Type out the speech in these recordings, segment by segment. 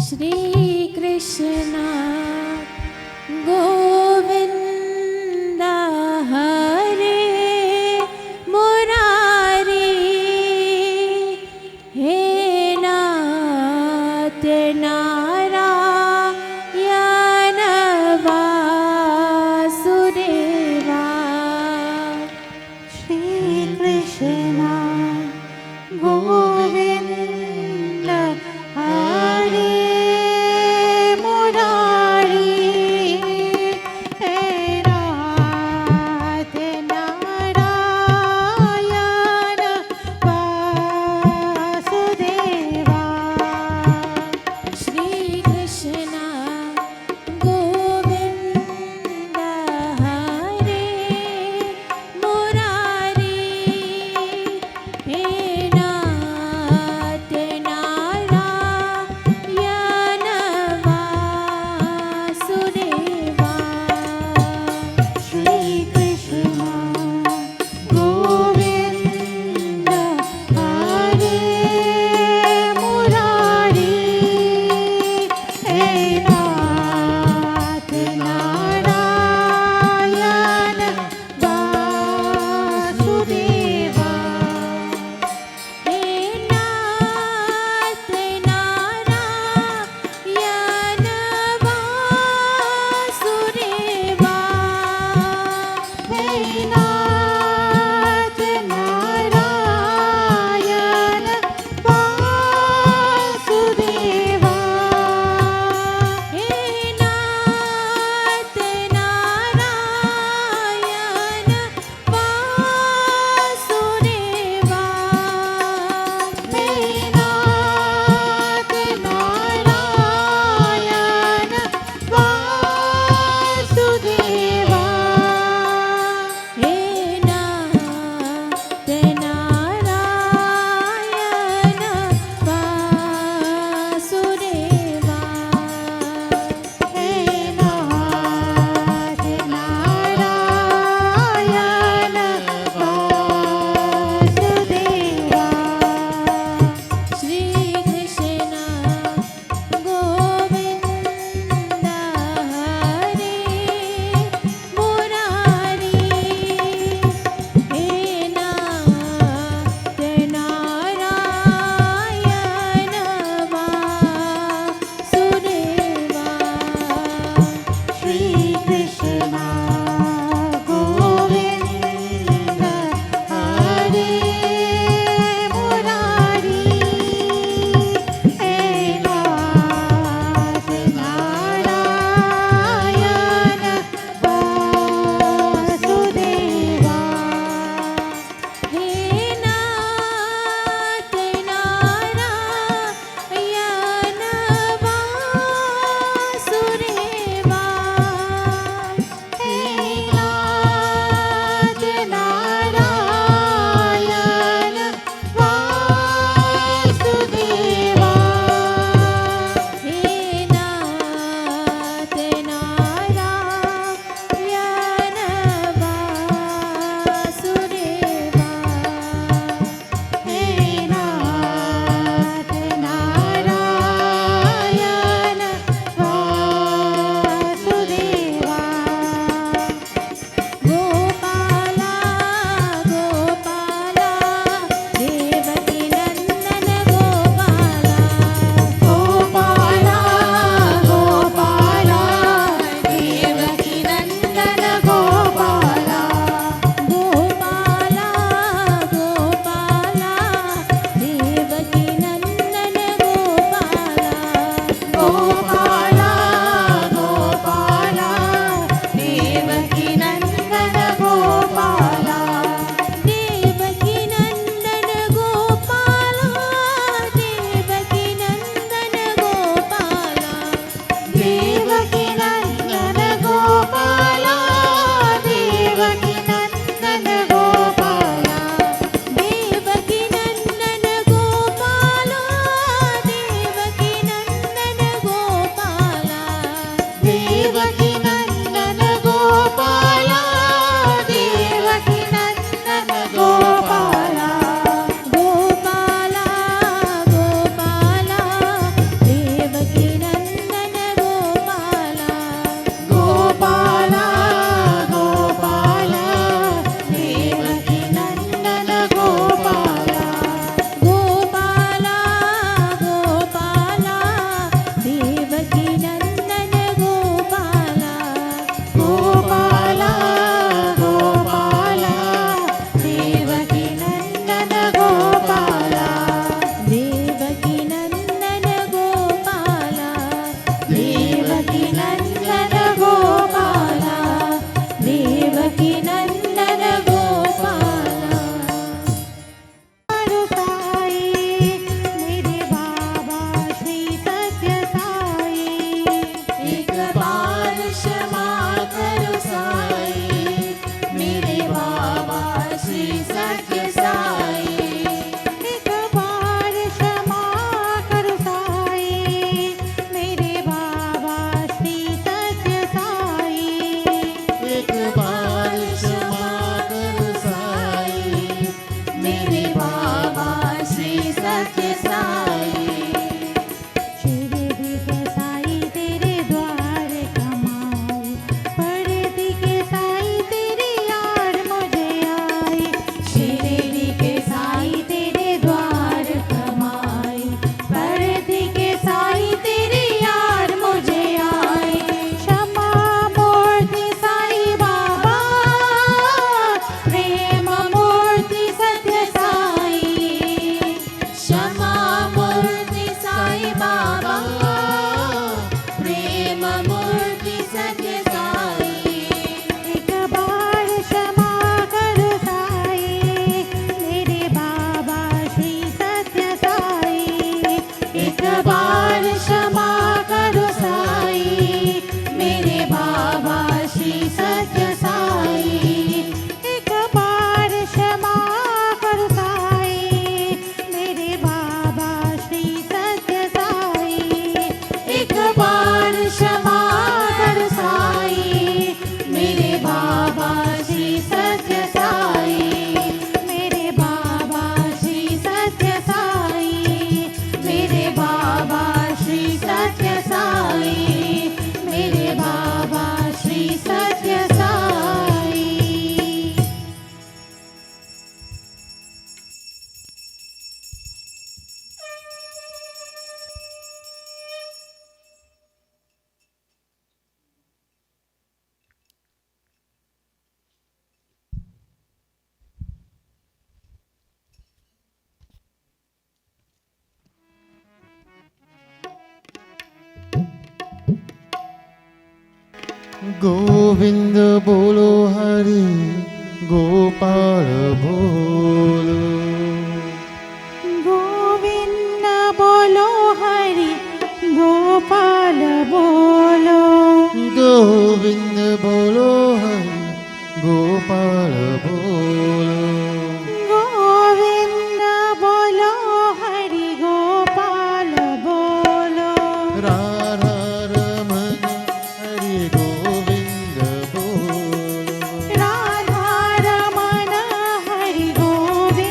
श्री कृष्ण गोविंद हरे मुरारी, हे नाथ नारायण वासुदेवा। श्री कृष्ण गोविंद हरे मुरारी, हे नाथ नारायण वासुदेवा। श्री कृष्ण गोविंद हरे मुरारी, हे नाथ नारायण वासुदेवा। श्री कृष्ण गोविंद हरे मुरारी, हे नाथ नारायण वासुदेवा। मेरे बाबा श्री सत्य साई। शिरडी के साई तेरे द्वार कमाई, परती के साई तेरी याद मुझे आई। शिरडी के साई तेरे द्वार कमाई, परती के साई तेरी याद मुझे आई। क्षमा मूर्ति साई बाबा, प्रेम मूर्ति सत्य साई। क्षमा मूर्ति साई बाबा, प्रेम मूर्ति सत्य साई। एक बार क्षमा करो साई, मेरे बाबा श्री सत्य साई। एक बार क्षमा करो साई, मेरे बाबा श्री सत्य साई। एक बार क्षमा करो साई, मेरे बाबा श्री सत्य साई। एक बार क्षमा करो साई, मेरे बाबा श्री सत्य साई। मेरे बाबा श्री सत्य साई, मेरे बाबा श्री सत्य साई। मेरे बाबा श्री सत्य साई। गोविंद बोलो हरि गोपाल बोलो। गोविंद बोलो हरि गोपाल बोलो। गोविंद बोलो हरि गोपाल बोलो। गोविंद बोलो हरि गोपाल बोलो। राधा रमन हरि गोविंद बोलो। Radha Raman Hari Govind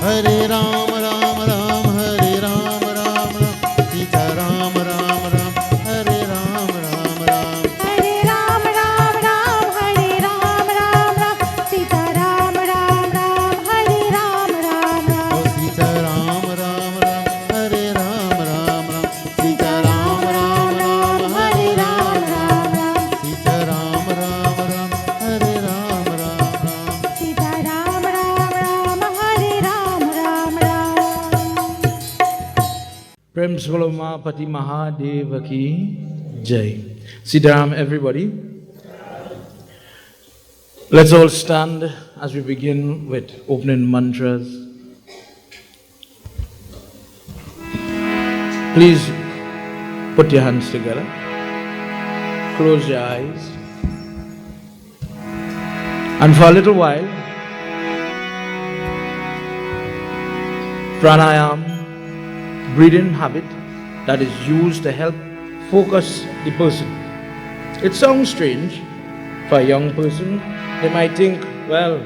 Hare Ram Ram Ram Hare Ram Ram Ram Sita Ram Ram Ram Hare Ram Ram Ram Hare Ram Ram Ram Hare Ram Ram Ram Sita Ram Ram Ram Hare Ram Ram Ram Oh Sita Ram Ram Ram Hare Ram Ram Ram Sita Ram Ram Ram Hare Ram Ram Ram Sita Ram Ram Ram Hare Ram Ram Ram Sita Ram Ram Ram Hare Ram Ram Ram Prem Pati Mahadeva ki Jai. Sitaram, everybody. Let's all stand as we begin with opening mantras. Please put your hands together. Close your eyes. And for a little while, pranayam, breathing habit that is used to help focus the person. It sounds strange for a young person. They might think, well,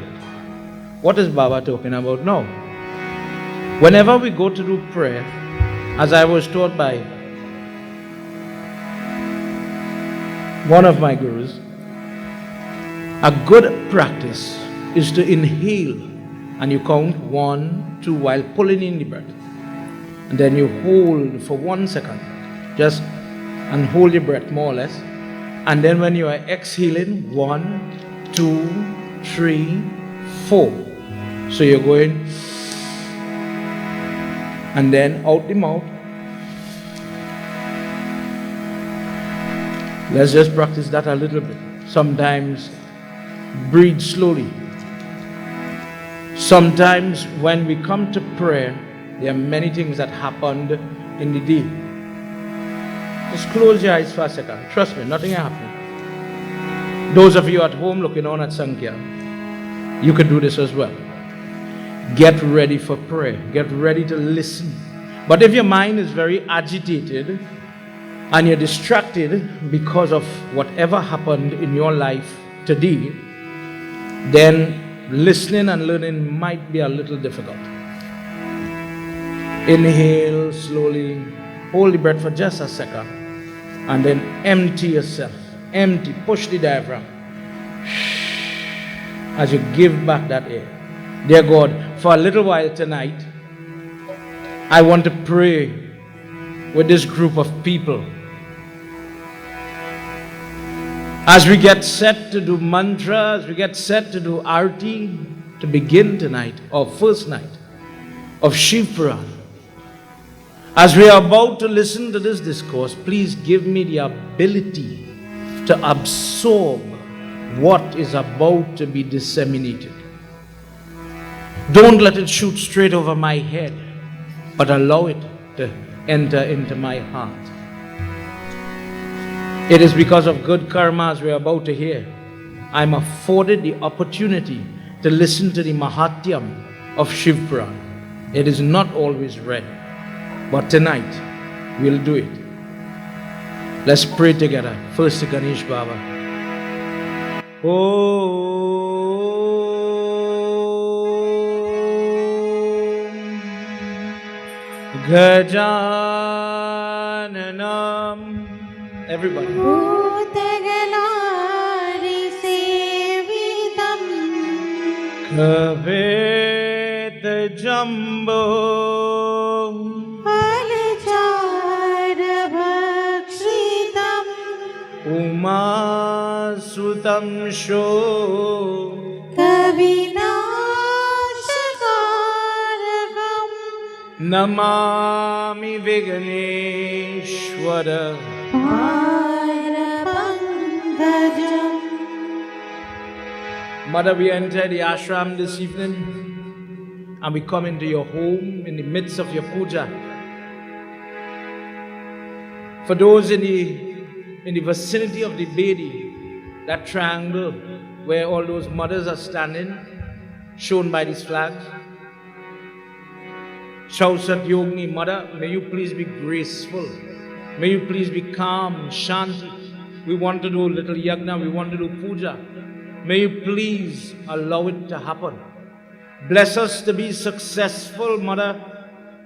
what is Baba talking about now? Whenever we go to do prayer, as I was taught by one of my gurus, a good practice is to inhale and you count 1, 2 while pulling in the breath. And then you hold for 1 second, just and hold your breath more or less. And then when you are exhaling, 1, 2, 3, 4. So you're going, and then out the mouth. Let's just practice that a little bit. Sometimes breathe slowly. Sometimes when we come to prayer, there are many things that happened in the day. Just close your eyes for a second. Trust me, nothing happened. Those of you at home looking on at Sankhya, you can do this as well. Get ready for prayer. Get ready to listen. But if your mind is very agitated and you're distracted because of whatever happened in your life today, then listening and learning might be a little difficult. Inhale slowly, hold the breath for just a second, and then empty yourself. Empty, push the diaphragm as you give back that air. Dear God, for a little while tonight, I want to pray with this group of people. As we get set to do mantra, as we get set to do arti, to begin tonight, our first night of Shiv Puran, as we are about to listen to this discourse, please give me the ability to absorb what is about to be disseminated. Don't let it shoot straight over my head, but allow it to enter into my heart. It is because of good karma, as we are about to hear, I am afforded the opportunity to listen to the Mahatyam of Shiv Puran. It is not always read, but tonight we'll do it. Let's pray together. First to Ganesh Baba. Om Gajananam. Everybody. Bhutgalari sevitam Kavet Jumbo Alachara bhakshitam Uma Sutam Sho Kavinashakarakam Namami Viganeshwara. Parapankajam. Mother, we enter the ashram this evening and we come into your home in the midst of your puja. For those in the vicinity of the Bedi, that triangle where all those mothers are standing, shown by these flags, Chausat Yogini, Mother, may you please be graceful. May you please be calm, shanti. We want to do a little yagna, we want to do puja. May you please allow it to happen. Bless us to be successful, Mother.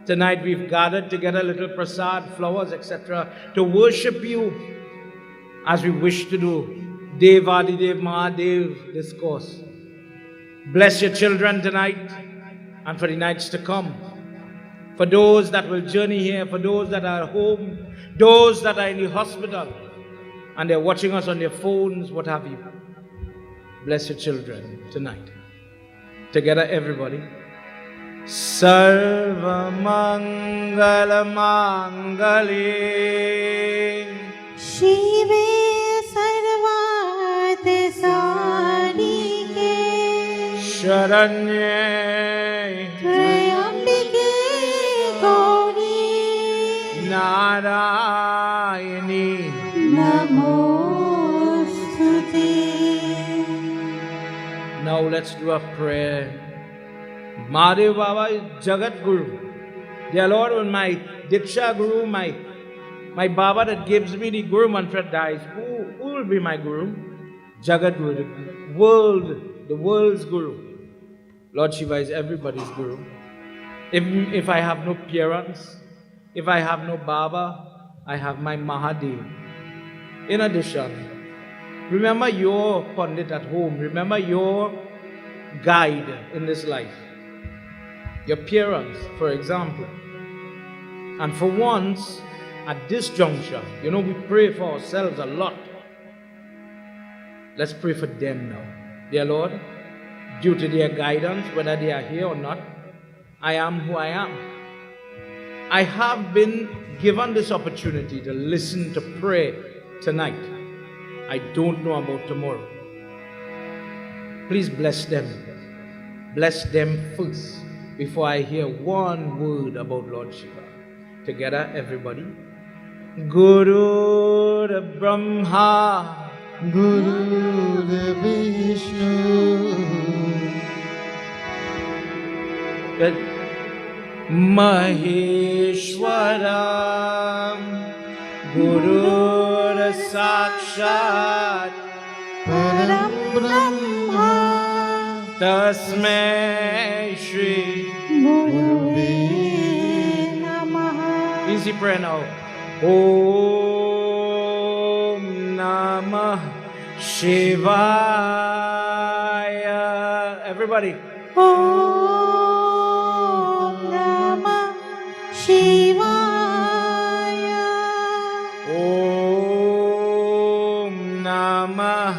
Tonight we've gathered together, little prasad, flowers, etc., to worship you as we wish to do. Devadidev Mahadev discourse. Bless your children tonight and for the nights to come. For those that will journey here, for those that are at home, those that are in the hospital, and they're watching us on their phones, what have you. Bless your children tonight. Together, everybody. Sarva Mangala Mangale शिवे सर्वार्थ साधिके Sharanye त्र्यंबके Gauri Narayani. नमोस्तुते। Now let's do a prayer. Mahadev Baba is Jagat Guru. Dear Lord, when my Diksha Guru, my Baba that gives me the Guru Mantra dies, who will be my Guru? Jagat Guru, the world's Guru. Lord Shiva is everybody's Guru. If I have no parents, if I have no Baba, I have my Mahadev. In addition, remember your Pandit at home. Remember your guide in this life. Your parents, for example. And for once, at this juncture, we pray for ourselves a lot. Let's pray for them now. Dear Lord, due to their guidance, whether they are here or not, I am who I am. I have been given this opportunity to listen to prayer tonight. I don't know about tomorrow. Please bless them. Bless them first before I hear one word about Lord Shiva. Together, everybody. Guru Brahma, Guru Vishnu, Maheshwaram, Guru Sakshat, Param Brahma, Tasmai Shri. गुरुवे नमः। Easy prayer now. Om Namah Shivaya. Everybody. ॐ नमः शिवाय। Om Namah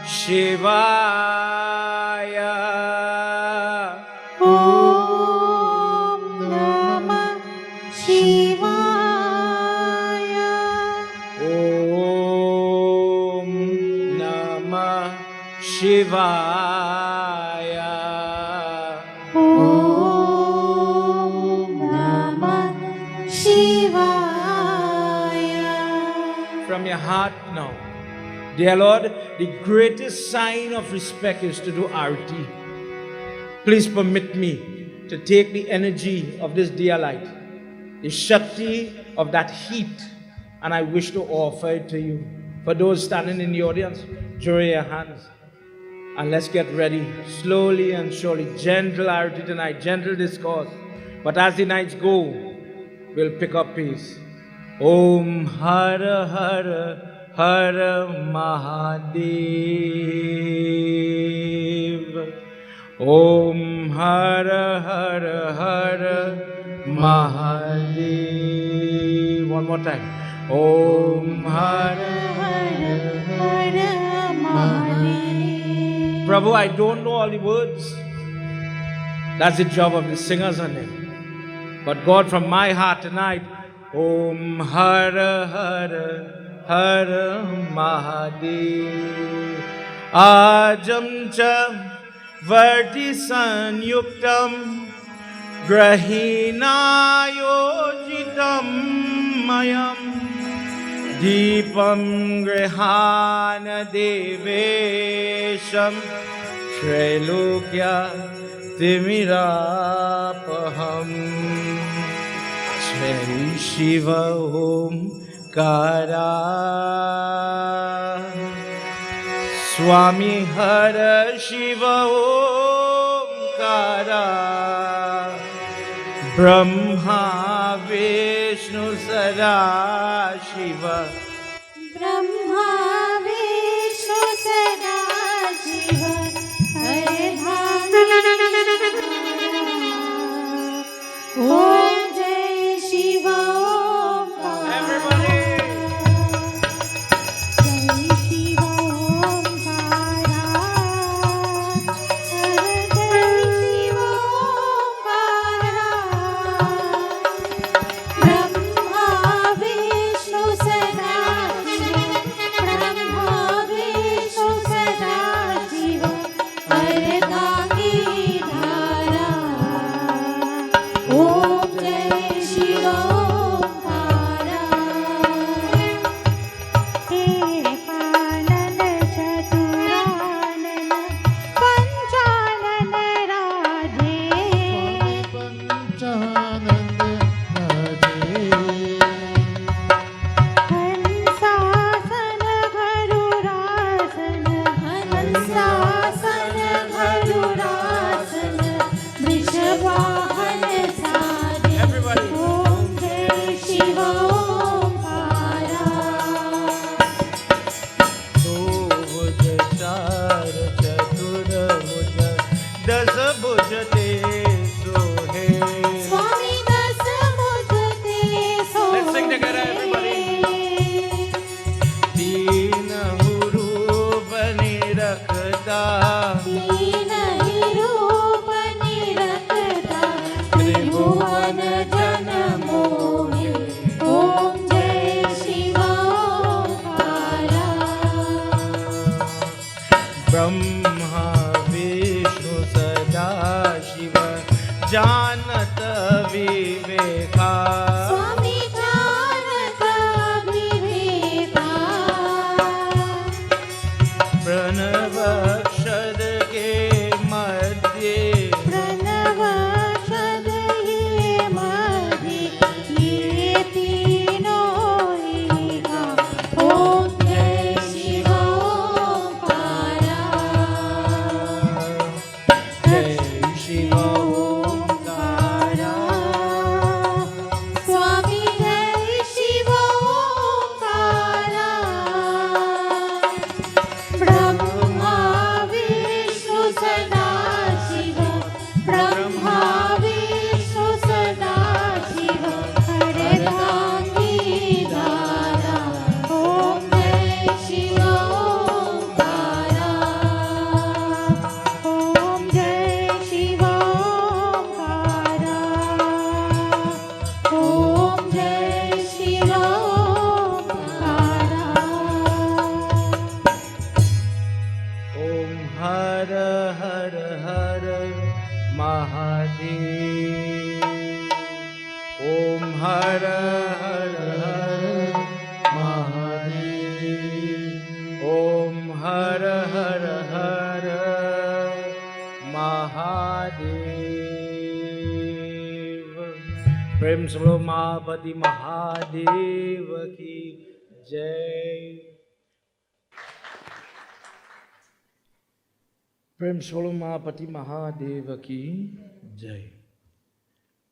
Shivaya. ॐ नमः शिवाय। Om Namah Shivaya. ॐ नमः शिवाय। From your heart now. Dear Lord, the greatest sign of respect is to do arati. Please permit me to take the energy of this dear light, the Shakti of that heat, and I wish to offer it to you. For those standing in the audience, join your hands. And let's get ready, slowly and surely. Gentle arati tonight, gentle discourse. But as the nights go, we'll pick up pace. Om Hara Hara Hara Mahadev. Om Hara Hara Hara Mahadev. One more time. Om Hara her her Mahadev. Prabhu, I don't know all the words. That's the job of the singers on it. But God, from my heart tonight, Om Hara Hara Hara Mahadev. Ajam cha Varti Sanyuktam Grahina Yojitam Mayam Deepam Grihana Devesham Trailokya Timirapaham Jai Shiva Om Kara Swami Hara Shiva Om Omkara Brahma Vishnu सदा शिव ब्रह्मा विष्णु सदा शिव ओम जय Shiv Everybody. जय शिव ओंकारा जय शिव ओंकारा ब्रह्मा विष्णु सदा शिव ब्रह्मा विष्णु सदा शिव अर्धांगी धारा ओम जय शिव ओंकारा एकानन चतुरानन पंचानन राधे पंचानंद राधे हंसासन गरुरासन हंसासन गरुरासन वृषवाहन सारे Everybody. ओम जय शिव ओंकारा दो भुज चार चतुर्भुज दस भुज ते सोहे स्वामी दस मुझ ते Let's sing together, everybody. दीन रूप निरखता दीन ही रूप निरखता त्रिभुवन जन मोहे ओम जय शिव ओंकारा ब्रह्मा विष्णु सदा शिव जानत विवेका स्वामी जानत विवेका प्रणव अक्षर के मध्य प्रणव शब्दे मध्य ये तीनों एका ओम जय शिव ओंकारा जय शिव ओंकारा स्वामी जय शिव ओंकारा ब्रह्मा विष्णु सदा शिव ब्रह्मा विष्णु सदा शिव अर्धांगी धारा ओम जय शिव ओंकारा ओम जय शिव ओंकारा ओम जय शिव ओंकारा ओम हर हर हर महादेव ओम हर हर हर महादेव ओम हर हर हर महादेव प्रेम से बोलो महापति महादेव की जय प्रेम से बोलो महापति महादेव की जय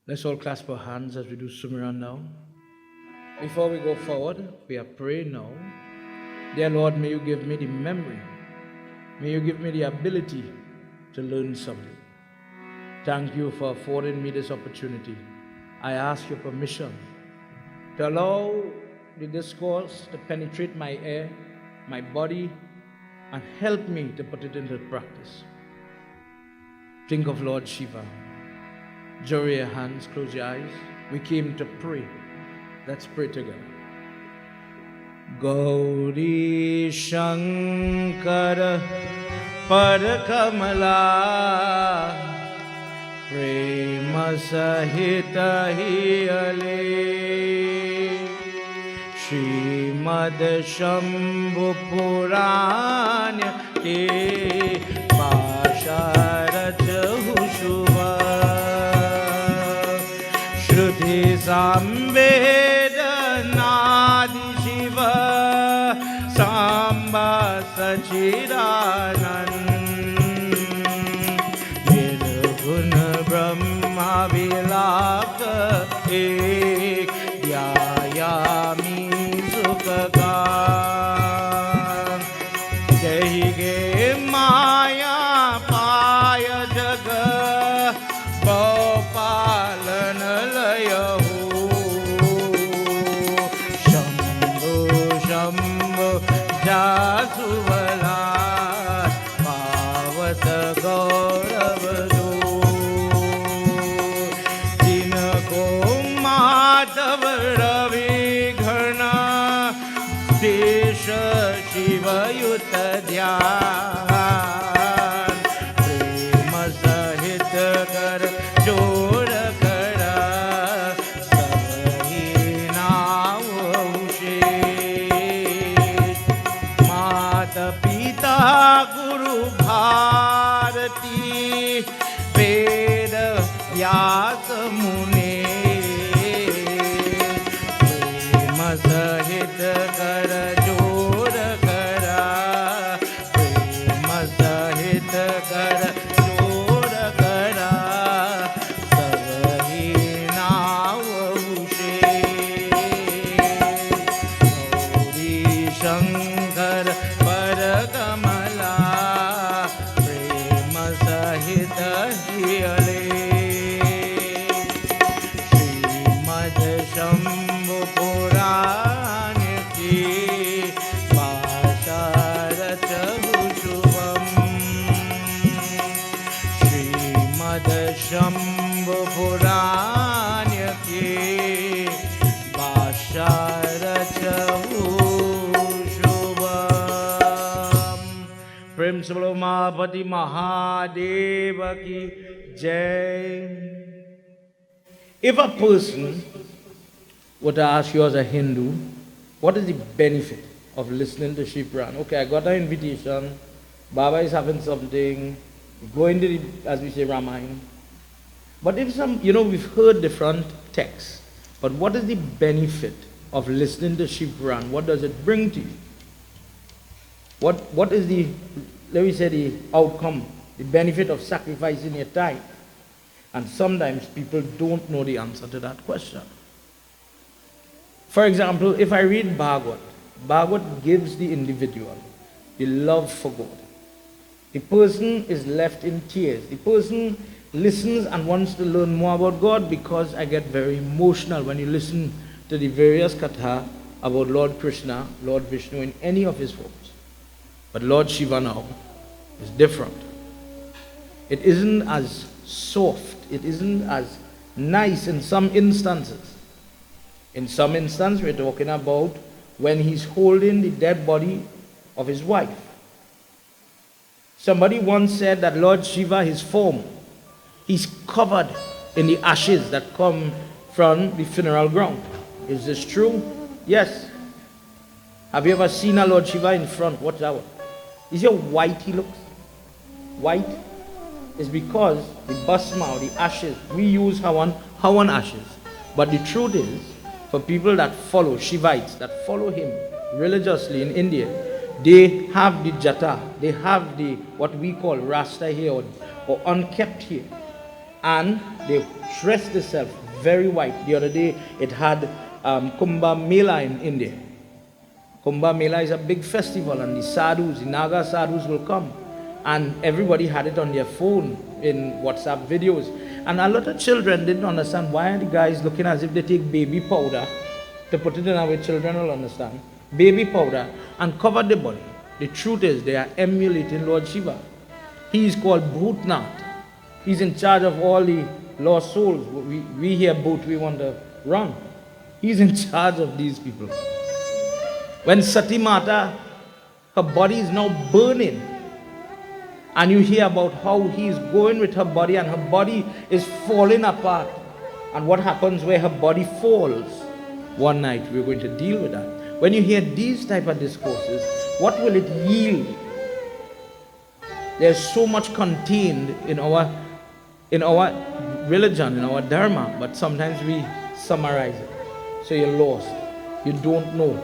Let's all clasp our hands as we do Sumiran now. Before we go forward, we are praying now. Dear Lord, may you give me the memory. May you give me the ability to learn something. Thank you for affording me this opportunity. I ask your permission to allow the discourse to penetrate my air, my body, and help me to put it into practice. Think of Lord Shiva. Draw your hands, close your eyes. We came to pray. Let's pray together. Gauri Shankara Parakamala Prema Sahita Hiyale Srimad Shambhu Puranya Ke Pasharat Hushuva Shruti Samvedanadi Shiva Samba Sachidanand lakh एक ध्यायामि सुखगान जय गे माया पाय जग गोपालन लय हो शंभो शंभो जासुवला पावत गौरव दो जिनको माधव रवि घना देश शिवयुत ध्यान प्रेम सहित कर जोड़ कर सबही नाव शेष मात पिता गुरु भारती वेद व्यास मुने प्रेम सहित कर जोड़ करा प्रेम सहित कर जोड़ करा सबही नाव गौरी शंकर पर कमला प्रेम सहित हियले श्रीमद शंभु पुराण की भाषा रचहु शुभम श्रीमद शंभु पुराण की भाषा रचहु शुभम प्रेम से बोलो महापति महादेव की जय. If a person were to ask you as a Hindu, what is the benefit of listening to Shiv Puran? Okay, I got an invitation, Baba is having something, go into the, as we say, Ramayana. But if some, we've heard different texts, but what is the benefit of listening to Shiv Puran? What does it bring to you? What is the, let me say, the outcome, the benefit of sacrificing your time? And sometimes people don't know the answer to that question. For example, if I read Bhagavad, Bhagavad gives the individual the love for God. The person is left in tears. The person listens and wants to learn more about God, because I get very emotional when you listen to the various katha about Lord Krishna, Lord Vishnu in any of his forms. But Lord Shiva now is different. It isn't as soft. It isn't as nice in some instances. In some instances, we're talking about when he's holding the dead body of his wife. Somebody once said that Lord Shiva, his form, he's covered in the ashes that come from the funeral ground. Is this true? Yes. Have you ever seen a Lord Shiva in front? Watch out. Is he white he looks? White? Is because the basma or the ashes, we use Hawan ashes. But the truth is, for people that follow, Shivites, that follow him religiously in India, they have the jata, they have the, what we call rasta hair or unkept hair. And they dress themselves very white. The other day, it had Kumbh Mela in India. Kumbh Mela is a big festival, and the sadhus, the Naga sadhus will come. And everybody had it on their phone in WhatsApp videos. And a lot of children didn't understand why are the guys looking as if they take baby powder to put it in our children will understand. Baby powder and cover the body. The truth is they are emulating Lord Shiva. He is called Bhutnath. He's in charge of all the lost souls. We hear Bhut, we want to run. He's in charge of these people. When Sati Mata, her body is now burning, and you hear about how he is going with her body and her body is falling apart. And what happens where her body falls? One night we're going to deal with that. When you hear these type of discourses, what will it yield? There's so much contained in our religion, in our dharma, but sometimes we summarize it. So you're lost. You don't know.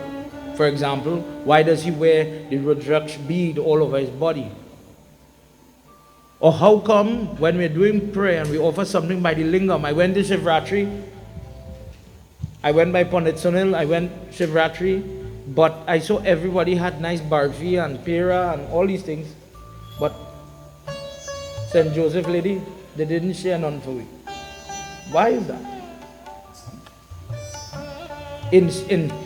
For example, why does he wear the Rudraksh bead all over his body? Or how come when we're doing prayer and we offer something by the lingam? I went to Shivratri. I went by Pandit Sunil. I went Shivratri. But I saw everybody had nice barfi and pera and all these things. But St. Joseph lady, they didn't share none for me. Why is that? In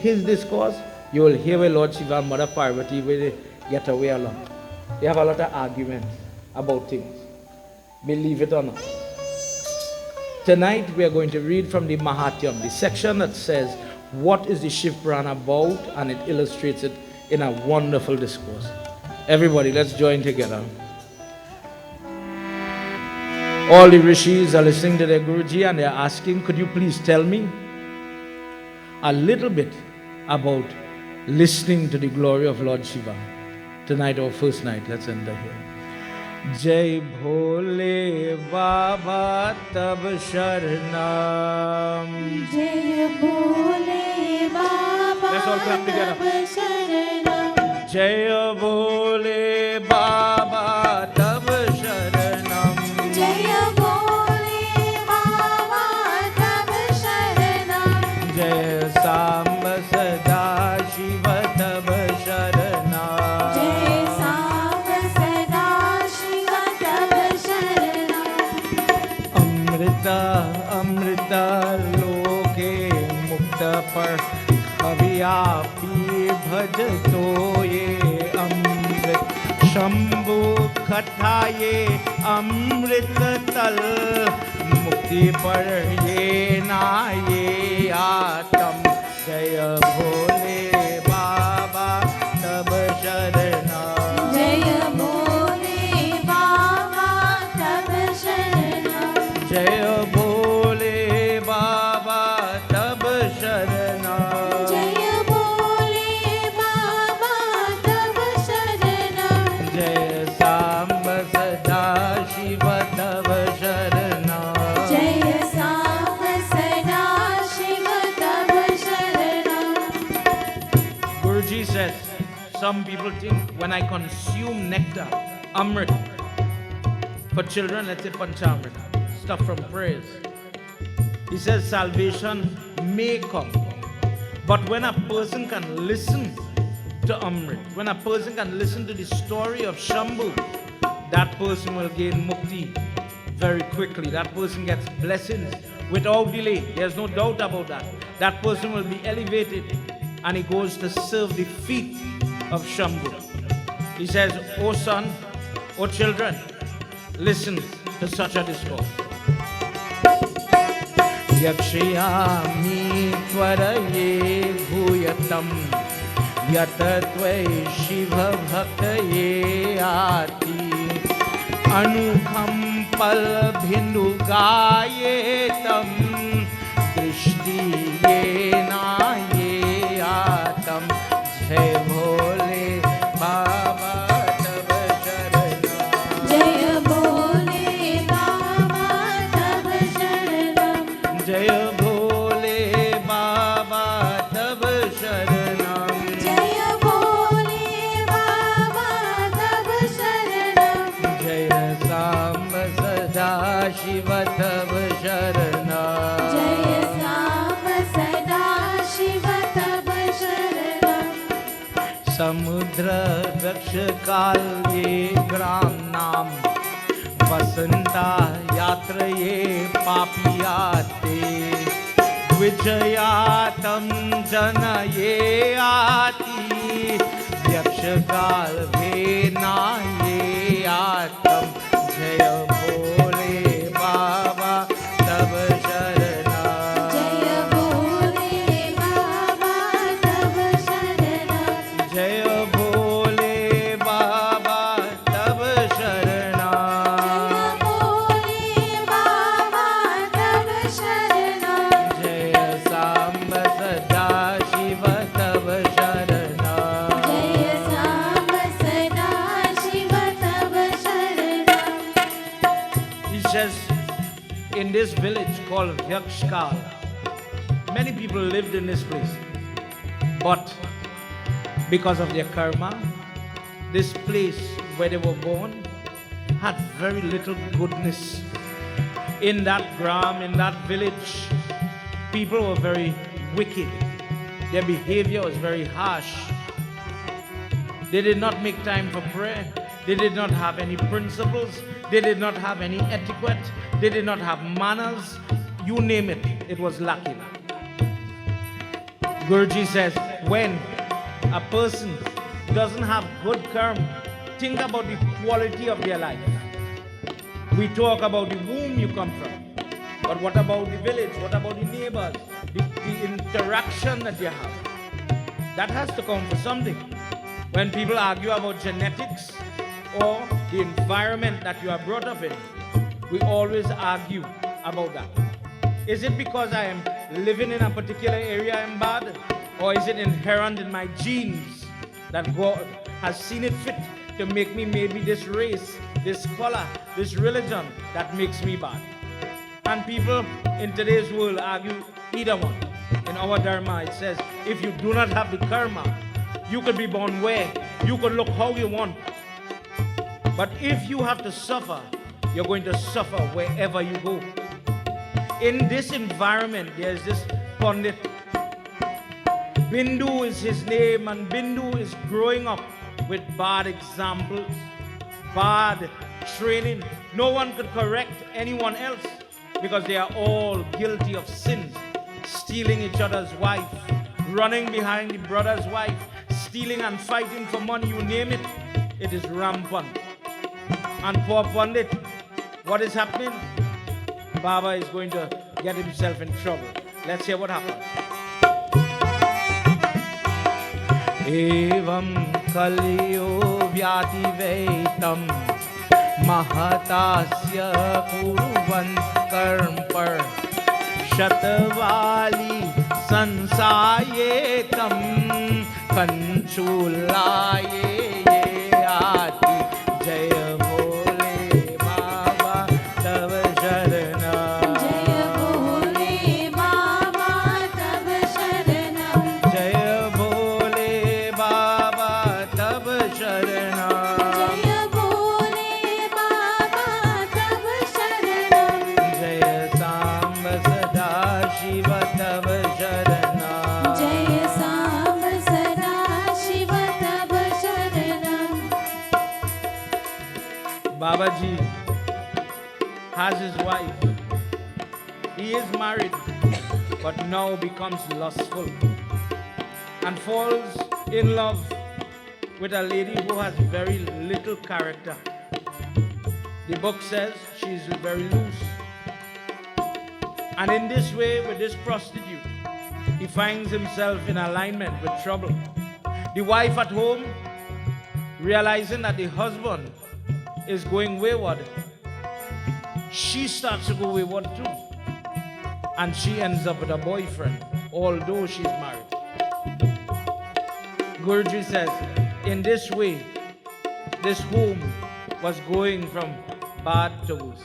his discourse, you will hear where Lord Shiva and Mother Parvati where they get away a lot. They have a lot of arguments about things. Believe it or not. Tonight we are going to read from the Mahatyam, the section that says what is the Shiv Purana about, and it illustrates it in a wonderful discourse. Everybody, let's join together. All the rishis are listening to their Guruji and they are asking, could you please tell me a little bit about listening to the glory of Lord Shiva? Tonight, our first night, let's enter here. Jai Bhole Baba Tab Sharanam. Jai Bhole Baba Let's all clap together. Tab Sharanam. Jai Bhole Baba Tab Sharanam. Jai Bhole Baba Tab Sharanam. Jai Samba Sada Shiva Tab Sharanam. Jai Samba Sada Shiva Tab Sharanam. Amrita Amrita Loke Mukta Par Khaviyapi Bhajato Ye Amrit Shambhu Katha Ye Amrit Tal Mukti Par Ye Na Ye Atam. Jaya Bhole Baba Tab Sharanam. Jai Bhole Baba Tab Sharanam. Jaya Bhole Baba Tab Sharanam. Jai Bhole Baba Tab Sharanam. Jaya Samba Sada Shiva Tab Sharanam. Jai Samba Sada Shiva Tab Sharanam. Guruji says, some people think when I consume nectar, amrit, for children, let's say panchamrit, stuff from prayers. He says salvation may come. But when a person can listen to amrit, when a person can listen to the story of Shambhu, that person will gain mukti very quickly. That person gets blessings without delay. There's no doubt about that. That person will be elevated and he goes to serve the feet of Shambhu. He says, O son, O children, listen to such a discourse. Yakshayami tvaraye bhuyatam yatattvai shiva bhaktaye ati anukham pal bhindu gayetam drishti yena ye atam. Jai Bhole Baba Tab Sharanam. Jai Bhole Baba Tab Sharanam. Jai Bhole Baba Tab Sharanam. Jai Bhole Baba Tab Sharanam. Jai Samba Sada Shiva Tab Sharanam. Jai Samba Sada Shiva Tab Sharanam. Samudra Daksha Kal Ye Gram Nam Vasanta Yatra Ye Papiyate Vijayatam Jana Ye Ati Yaksha Kal Bhena Ye Atam. Jaya Bhole Baba Tab Sharanam. Jai Bhole Baba Tab Sharanam. Jaya Bhole Baba Tab Sharanam. Bhole Baba Tab Sharanam. Jaya Samba Sada Shiva Tab Sharanam. Jai Samba Sada Shiva Tab Sharanam. He says, in this village called Vyakshkal, many people lived in this place. But because of their karma, this place where they were born had very little goodness. In that gram, in that village, people were very wicked. Their behavior was very harsh. They did not make time for prayer. They did not have any principles. They did not have any etiquette. They did not have manners. You name it, it was lacking. Guruji says, when a person doesn't have good karma, think about the quality of their life. We talk about the womb you come from. But what about the village? What about the neighbors? The interaction that you have. That has to come for something. When people argue about genetics or the environment that you are brought up in, we always argue about that. Is it because I am living in a particular area I am bad? Or is it inherent in my genes that God has seen it fit to make me maybe this race, this color, this religion that makes me bad? And people in today's world argue either one. In our Dharma it says, if you do not have the karma, you could be born where? You could look how you want. But if you have to suffer, you're going to suffer wherever you go. In this environment, there's this Pandit. Bindu is his name, and Bindu is growing up with bad examples, bad training. No one could correct anyone else because they are all guilty of sins. Stealing each other's wife, running behind the brother's wife, stealing and fighting for money, you name it, it is rampant. And poor Pandit, what is happening? Baba is going to get himself in trouble. Let's hear what happens. Evam kaliyo vyativetam mahatasya kurvan karm par shatvali sansayetam kanchulaye ati jaya bole baba tav sharanam जय भोले बाबा तब शरणम jaya bole baba tav sharanam जय भोले बाबा तब शरणम jaya samb sada shiva tav sharanam जय सांब सदा शिव तब शरणम Babaji has his wife. He is married, but now becomes lustful and falls in love with a lady who has very little character. The book says she is very loose. And in this way, with this prostitute, he finds himself in alignment with trouble. The wife at home, realizing that the husband is going wayward, she starts to go wayward too. And she ends up with a boyfriend, although she's married. Guruji says, in this way, this home was going from bad to worse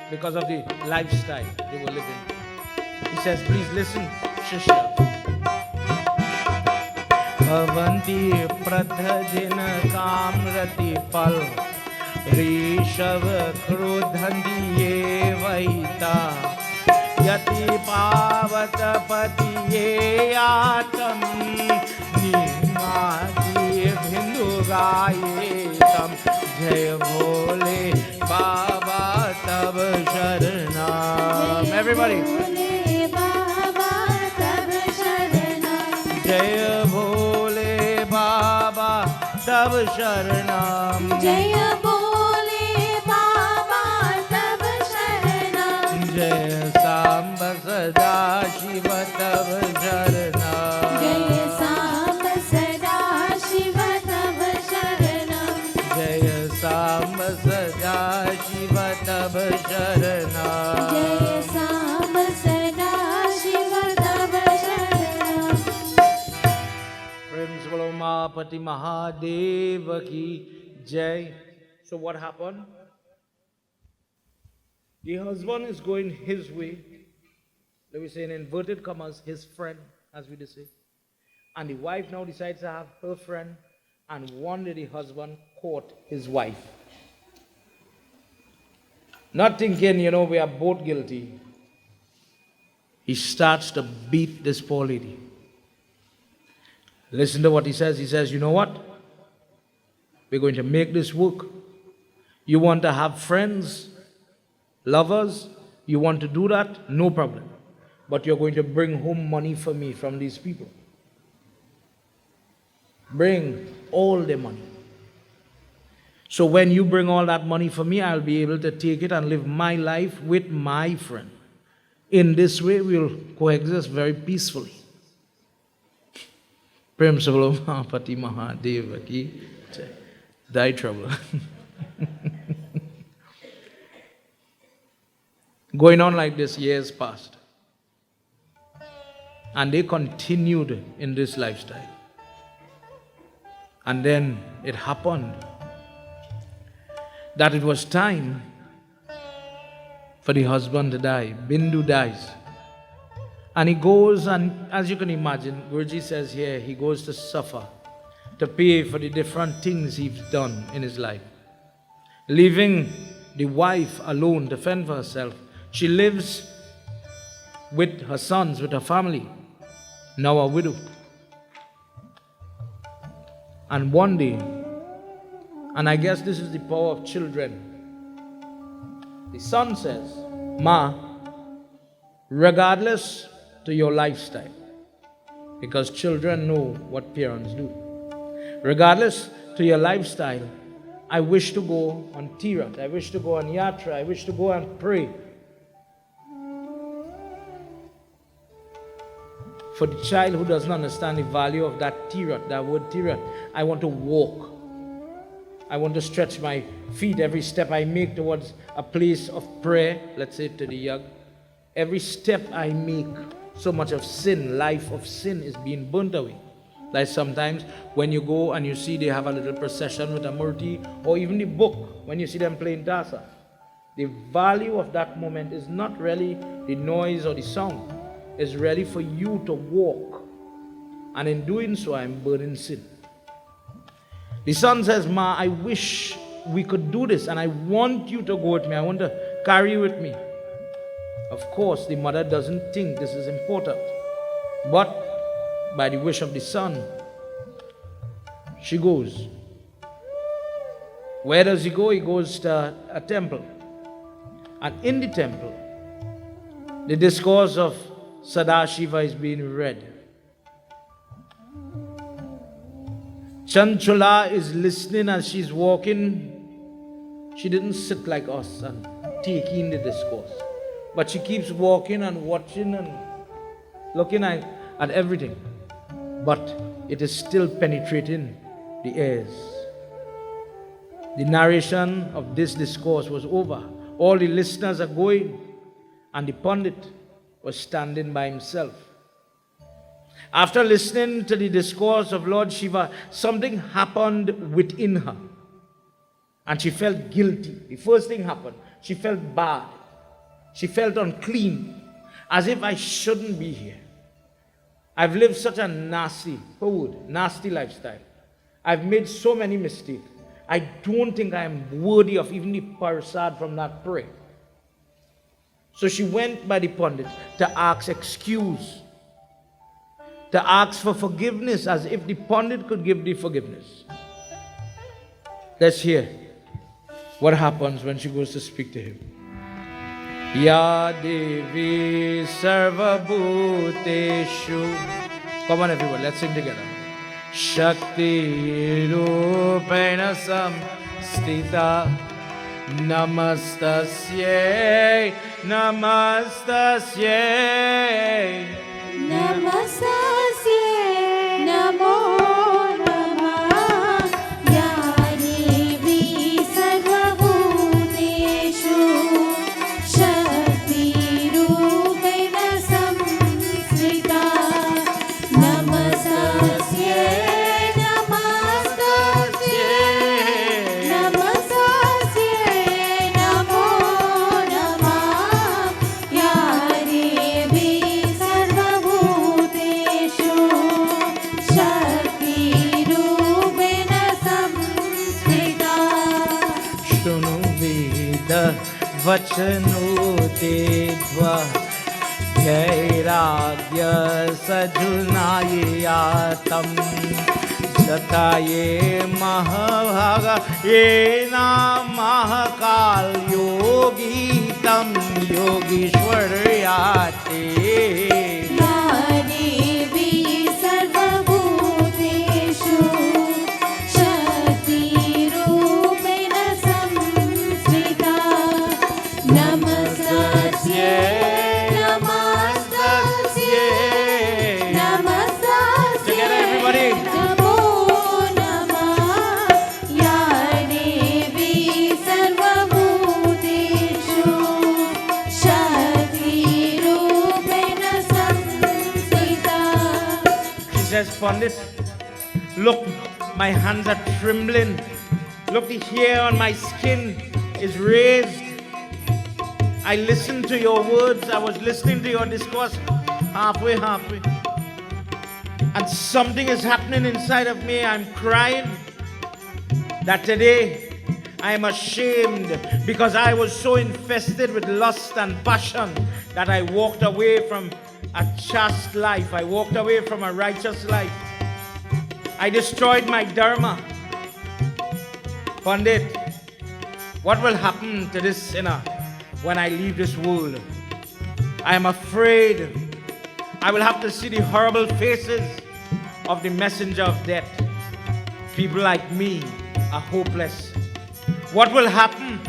because of the lifestyle they were living. He says, please listen, Shishya. Avanti pradhajin kamrati pal Rishav krudhandi ye vaita Yati pavat pati ye atam Nimati bhindu gaye tam Jai Bhole Baba tab sharanam. Everybody. भोले बाबा तब शरणम Jai Bhole Baba tab sharanam. जय भोले बाबा तब शरणम Jai Samba Sada Shiva tab sharanam. जय सांब सदा शिव तब शरणम Jai Samba Sada Shiva tab sharanam. जय सांब सदा शिव तब शरणम Prem Bolo Mahapati Mahadeva ki jai. So what happened? The husband is going his way. Let me say in inverted commas, his friend, as we say. And the wife now decides to have her friend. And one day the husband caught his wife. not thinking, we are both guilty. He starts to beat this poor lady. Listen to what he says. He says, you know what? We're going to make this work. You want to have friends, lovers, you want to do that? No problem. But you're going to bring home money for me from these people. Bring all the money. So when you bring all that money for me, I'll be able to take it and live my life with my friend. In this way, we'll coexist very peacefully. Prem Savalo Mahapati Mahadeva ki die trouble. Going on like this, years passed. And they continued in this lifestyle. And then it happened that it was time for the husband to die. Bindu dies. And he goes, and as you can imagine, Guruji says here, he goes to suffer, to pay for the different things he's done in his life. Leaving the wife alone to fend for herself. She lives with her sons, with her family, now a widow. And one day, and I guess this is the power of children, the son says, Ma, regardless to your lifestyle, because children know what parents do, regardless to your lifestyle, I wish to go on Tirat, I wish to go on Yatra, I wish to go and pray. For the child who doesn't understand the value of that Tirat, that word Tirat, I want to walk. I want to stretch my feet every step I make towards a place of prayer, let's say to the Yag. Every step I make, so much of sin, life of sin is being burnt away. Like sometimes when you go and you see they have a little procession with a murti, or even the book, when you see them playing dasa, the value of that moment is not really the noise or the sound. It's really for you to walk. And in doing so, I'm burning sin. The son says, Ma, I wish we could do this, and I want you to go with me. I want to carry you with me. Of course, the mother doesn't think this is important. But by the wish of the son, she goes. Where does he go? He goes to a temple. And in the temple, the discourse of Sadashiva is being read. Chanchula is listening as she's walking. She didn't sit like us and take in the discourse. But she keeps walking and watching and looking at everything. But it is still penetrating the ears. The narration of this discourse was over. All the listeners are going, and the Pandit was standing by himself. After listening to the discourse of Lord Shiva, something happened within her. And she felt guilty. The first thing happened, she felt bad. She felt unclean, as if I shouldn't be here. I've lived such a nasty lifestyle. I've made so many mistakes. I don't think I am worthy of even the parasad from that prayer. So she went by the Pandit to ask excuse, to ask for forgiveness, as if the Pandit could give the forgiveness. Let's hear what happens when she goes to speak to him. Ya Devi Sarva Bhuteshu. Come on everyone, let's sing together. Shakti Rupena Samstita Namastasye Namastasye Namastasye Namo Namah Ya Devi Sarvabhuteshu Shakti Rupena Samsrita Namastasye Namastasye Namastasye Namo Namah Ya Devi वचनोतेध्वा वैराग्य सजुनायातं तथा ये महाभाग ये नाम महाकाल योगी तम योगीश्वर याते या देवी सर्वभूतेषु शक्तिरूपेण संस्थिता नमस्तस्यै Together, everybody. नमो नमः या देवी सर्वभूतेषु शक्तिरूपेण संस्थिता. She says, Pandit, look, my hands are trembling. Look, the hair on my skin is raised. I listened to your words. I was listening to your discourse halfway. And something is happening inside of me. I'm crying that today I am ashamed because I was so infested with lust and passion that I walked away from a chaste life. I walked away from a righteous life. I destroyed my dharma. Pandit, what will happen to this sinner when I leave this world? I am afraid I will have to see the horrible faces of the messenger of death. People like me are hopeless. What will happen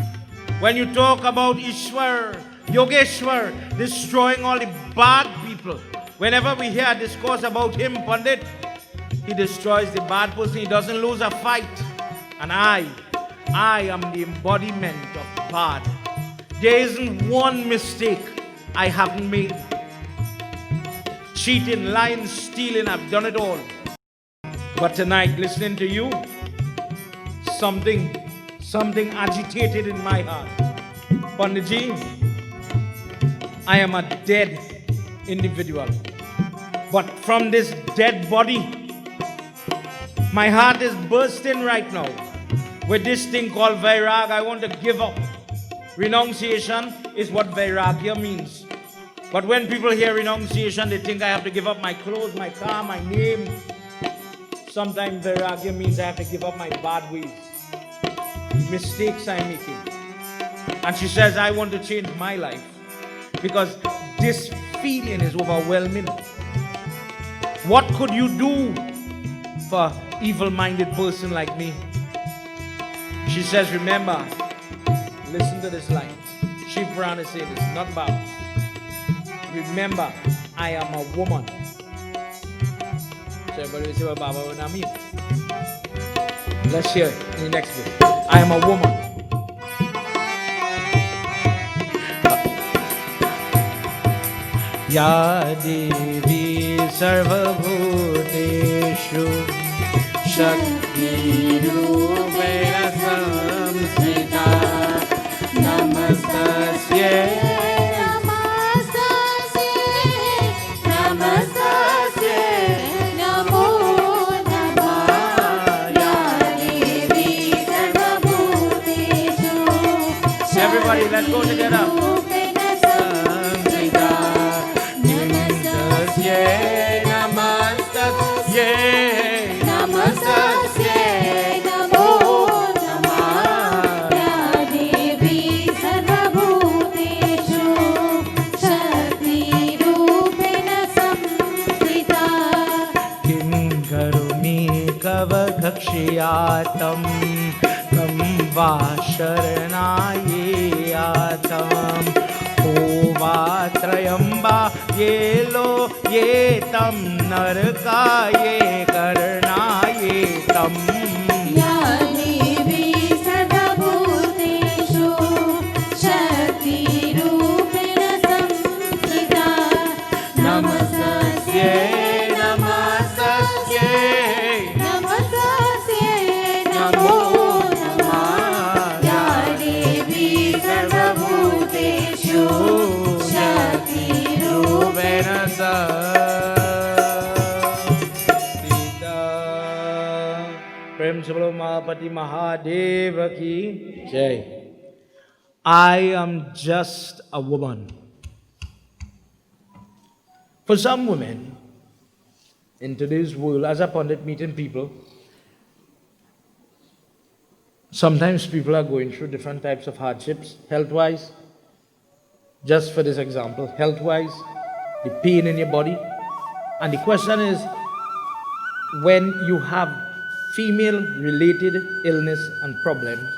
when you talk about Ishwar, Yogeshwar, destroying all the bad people? Whenever we hear a discourse about him, Pandit, he destroys the bad person. He doesn't lose a fight. And I am the embodiment of bad. There isn't one mistake I haven't made. Cheating, lying, stealing, I've done it all. But tonight, listening to you, something agitated in my heart. Panditji, I am a dead individual. But from this dead body, my heart is bursting right now with this thing called Vairag. I want to give up. Renunciation is what Vairagya means. But when people hear renunciation, they think I have to give up my clothes, my car, my name. Sometimes Vairagya means I have to give up my bad ways, mistakes I'm making. And she says, I want to change my life because this feeling is overwhelming. What could you do for an evil-minded person like me? She says, remember, listen to this line. Shiv Puran is saying this, not Baba. Remember, I am a woman. So everybody will say what Baba would not mean. Let's hear it in the next bit. I am a woman. Ya Devi Sarvabhuteshu Shakti-rupena samsrita Namastasya Everybody, let's go together. Kavakhakshiyatam kam va sharanayeyatam ho va trayamba ye lo ye tam narkaye karnayetam या देवी सर्वभूतेषु शक्तिरूपेण संस्थिता नमस्तस्यै नमो नमः या देवी सर्वभूतेषु शक्तिरूपेण प्रेम से बोलो महापति महादेव की जय. I am just a woman. For some women, in today's world, as a pundit meeting people, sometimes people are going through different types of hardships, health-wise. Just for this example, health-wise, the pain in your body. And the question is, when you have female-related illness and problems,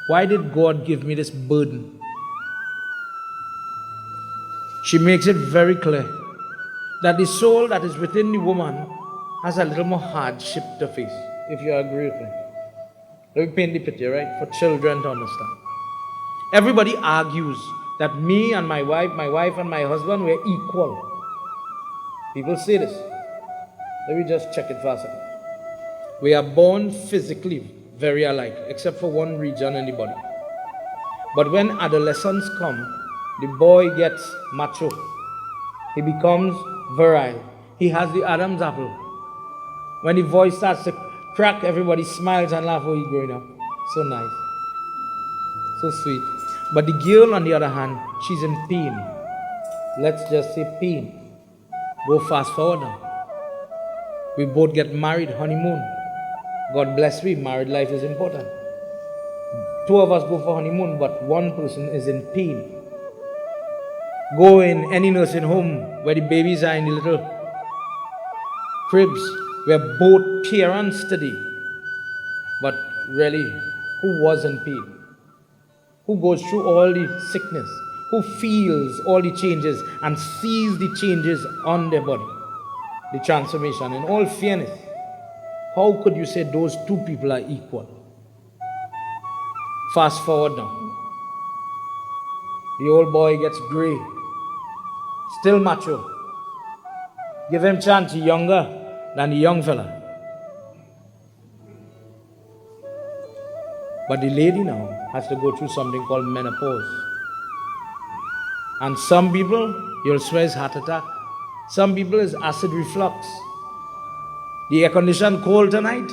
why did God give me this burden? She makes it very clear that the soul that is within the woman has a little more hardship to face, if you agree with me. Let me paint the picture, right, for children to understand. Everybody argues that me and my wife and my husband were equal. People say this. Let me just check it for a second. We are born physically very alike, except for one region in the body. But when adolescence comes, the boy gets macho. He becomes virile. He has the Adam's apple. When the voice starts to crack, everybody smiles and laughs. Oh, he's growing up. So nice. So sweet. But the girl, on the other hand, she's in pain. Let's just say pain. Go fast forward now. We both get married, honeymoon. God bless we, married life is important. Two of us go for honeymoon, but one person is in pain. Go in any nursing home where the babies are in the little cribs, where both parents study. But really, who was in pain? Who goes through all the sickness? Who feels all the changes and sees the changes on their body? The transformation. In all fairness, how could you say those two people are equal? Fast forward now. The old boy gets gray. Still macho. Give him chance, he's younger than the young fella. But the lady now has to go through something called menopause. And some people, you'll swear it's heart attack. Some people is acid reflux. The air conditioned cold tonight,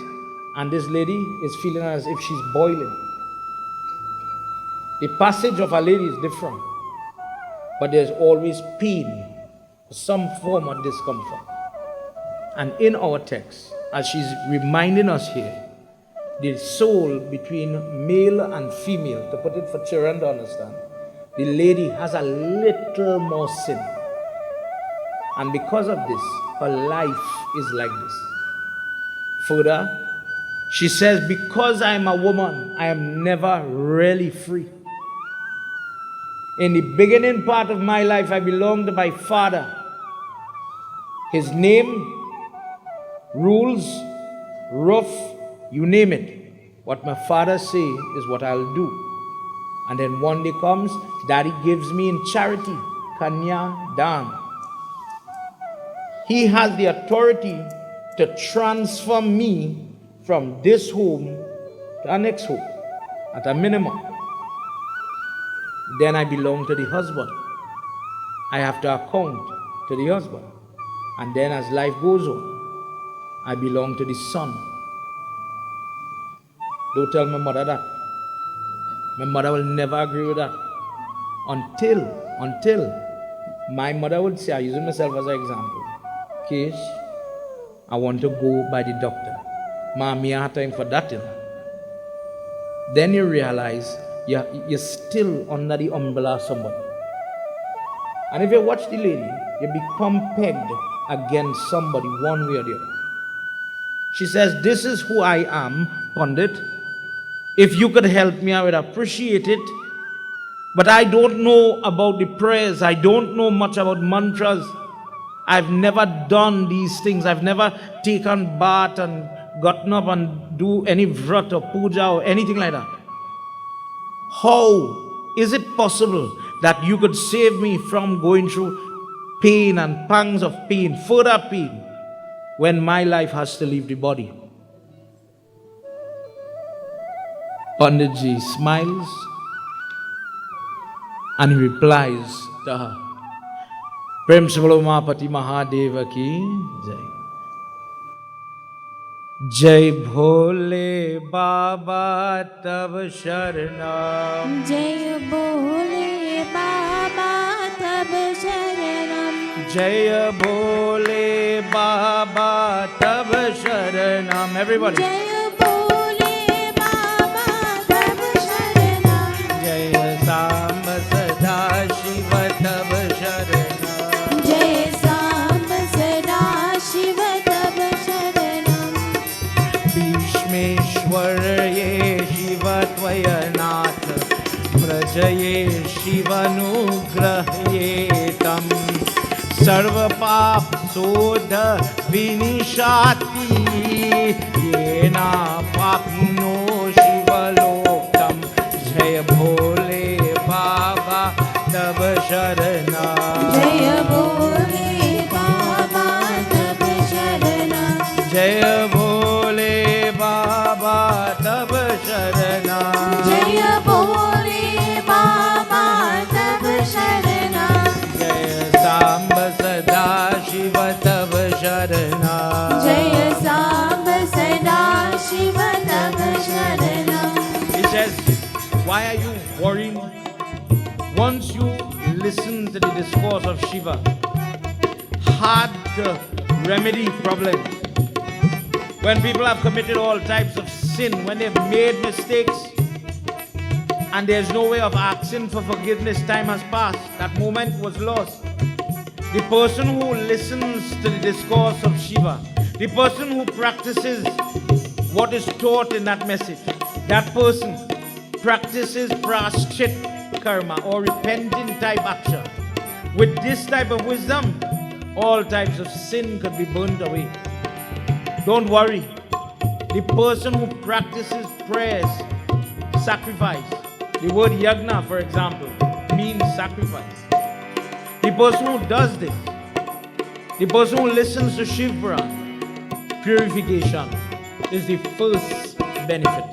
and this lady is feeling as if she's boiling. The passage of a lady is different, but there's always pain, some form of discomfort. And in our text, as she's reminding us here, the soul between male and female, to put it for children to understand, the lady has a little more sin. And because of this, her life is like this. Further, she says, because I am a woman, I am never really free. In the beginning part of my life, I belonged to my father. His name, rules, rough, you name it. What my father say is what I'll do. And then one day comes, Daddy gives me in charity, Kanya Dan. He has the authority to transfer me from this home to our next home, at a minimum. Then I belong to the husband. I have to account to the husband. And then as life goes on, I belong to the son. Don't tell my mother that. My mother will never agree with that. Until my mother would say, I'm using myself as an example, Kish, I want to go by the doctor. Mommy, I have time for that. Then you realize you're still under the umbrella of somebody. And if you watch the lady, you become pegged against somebody one way or the other. She says, this is who I am, Pundit. If you could help me, I would appreciate it. But I don't know about the prayers. I don't know much about mantras. I've never done these things. I've never taken bath and gotten up and do any vrat or puja or anything like that. How is it possible that you could save me from going through pain and pangs of pain, further pain, when my life has to leave the body? Panditji smiles and he replies to her, Prem Sivalo Mahapati Mahadeva ki jai. जय भोले बाबा तब शरणम जय भोले बाबा तब शरणम जय भोले बाबा तब शरणम everybody जय भोले बाबा तब शरणम जय सांब सदा शिव तब शरणम जय सांब सदा शिव तब शरणम भीष्मेश्वर ये शिव त्वयनाथ प्रजये शिवनुग्रह्येतं सर्वपाप शोध विनिशाति येन पापिनो शिवलोकं जय भोले बाबा तब शरणम जय भोले बाबा तब शरणम जय भोले बाबा तब शरणम जय भोले बाबा तब शरणम जय सांब सदा शिव तब शरणम जय सांब सदा शिव तब शरणम He says, why are you worrying? Once you listen to the discourse of Shiva, hard to remedy problems. When people have committed all types of sin, when they've made mistakes, and there's no way of asking for forgiveness, time has passed, that moment was lost. The person who listens to the discourse of Shiva, the person who practices what is taught in that message, that person practices praschit karma or repenting type action. With this type of wisdom, all types of sin could be burned away. Don't worry. The person who practices prayers, sacrifice. The word yagna, for example, means sacrifice. The person who does this, the person who listens to Shivra, purification is the first benefit.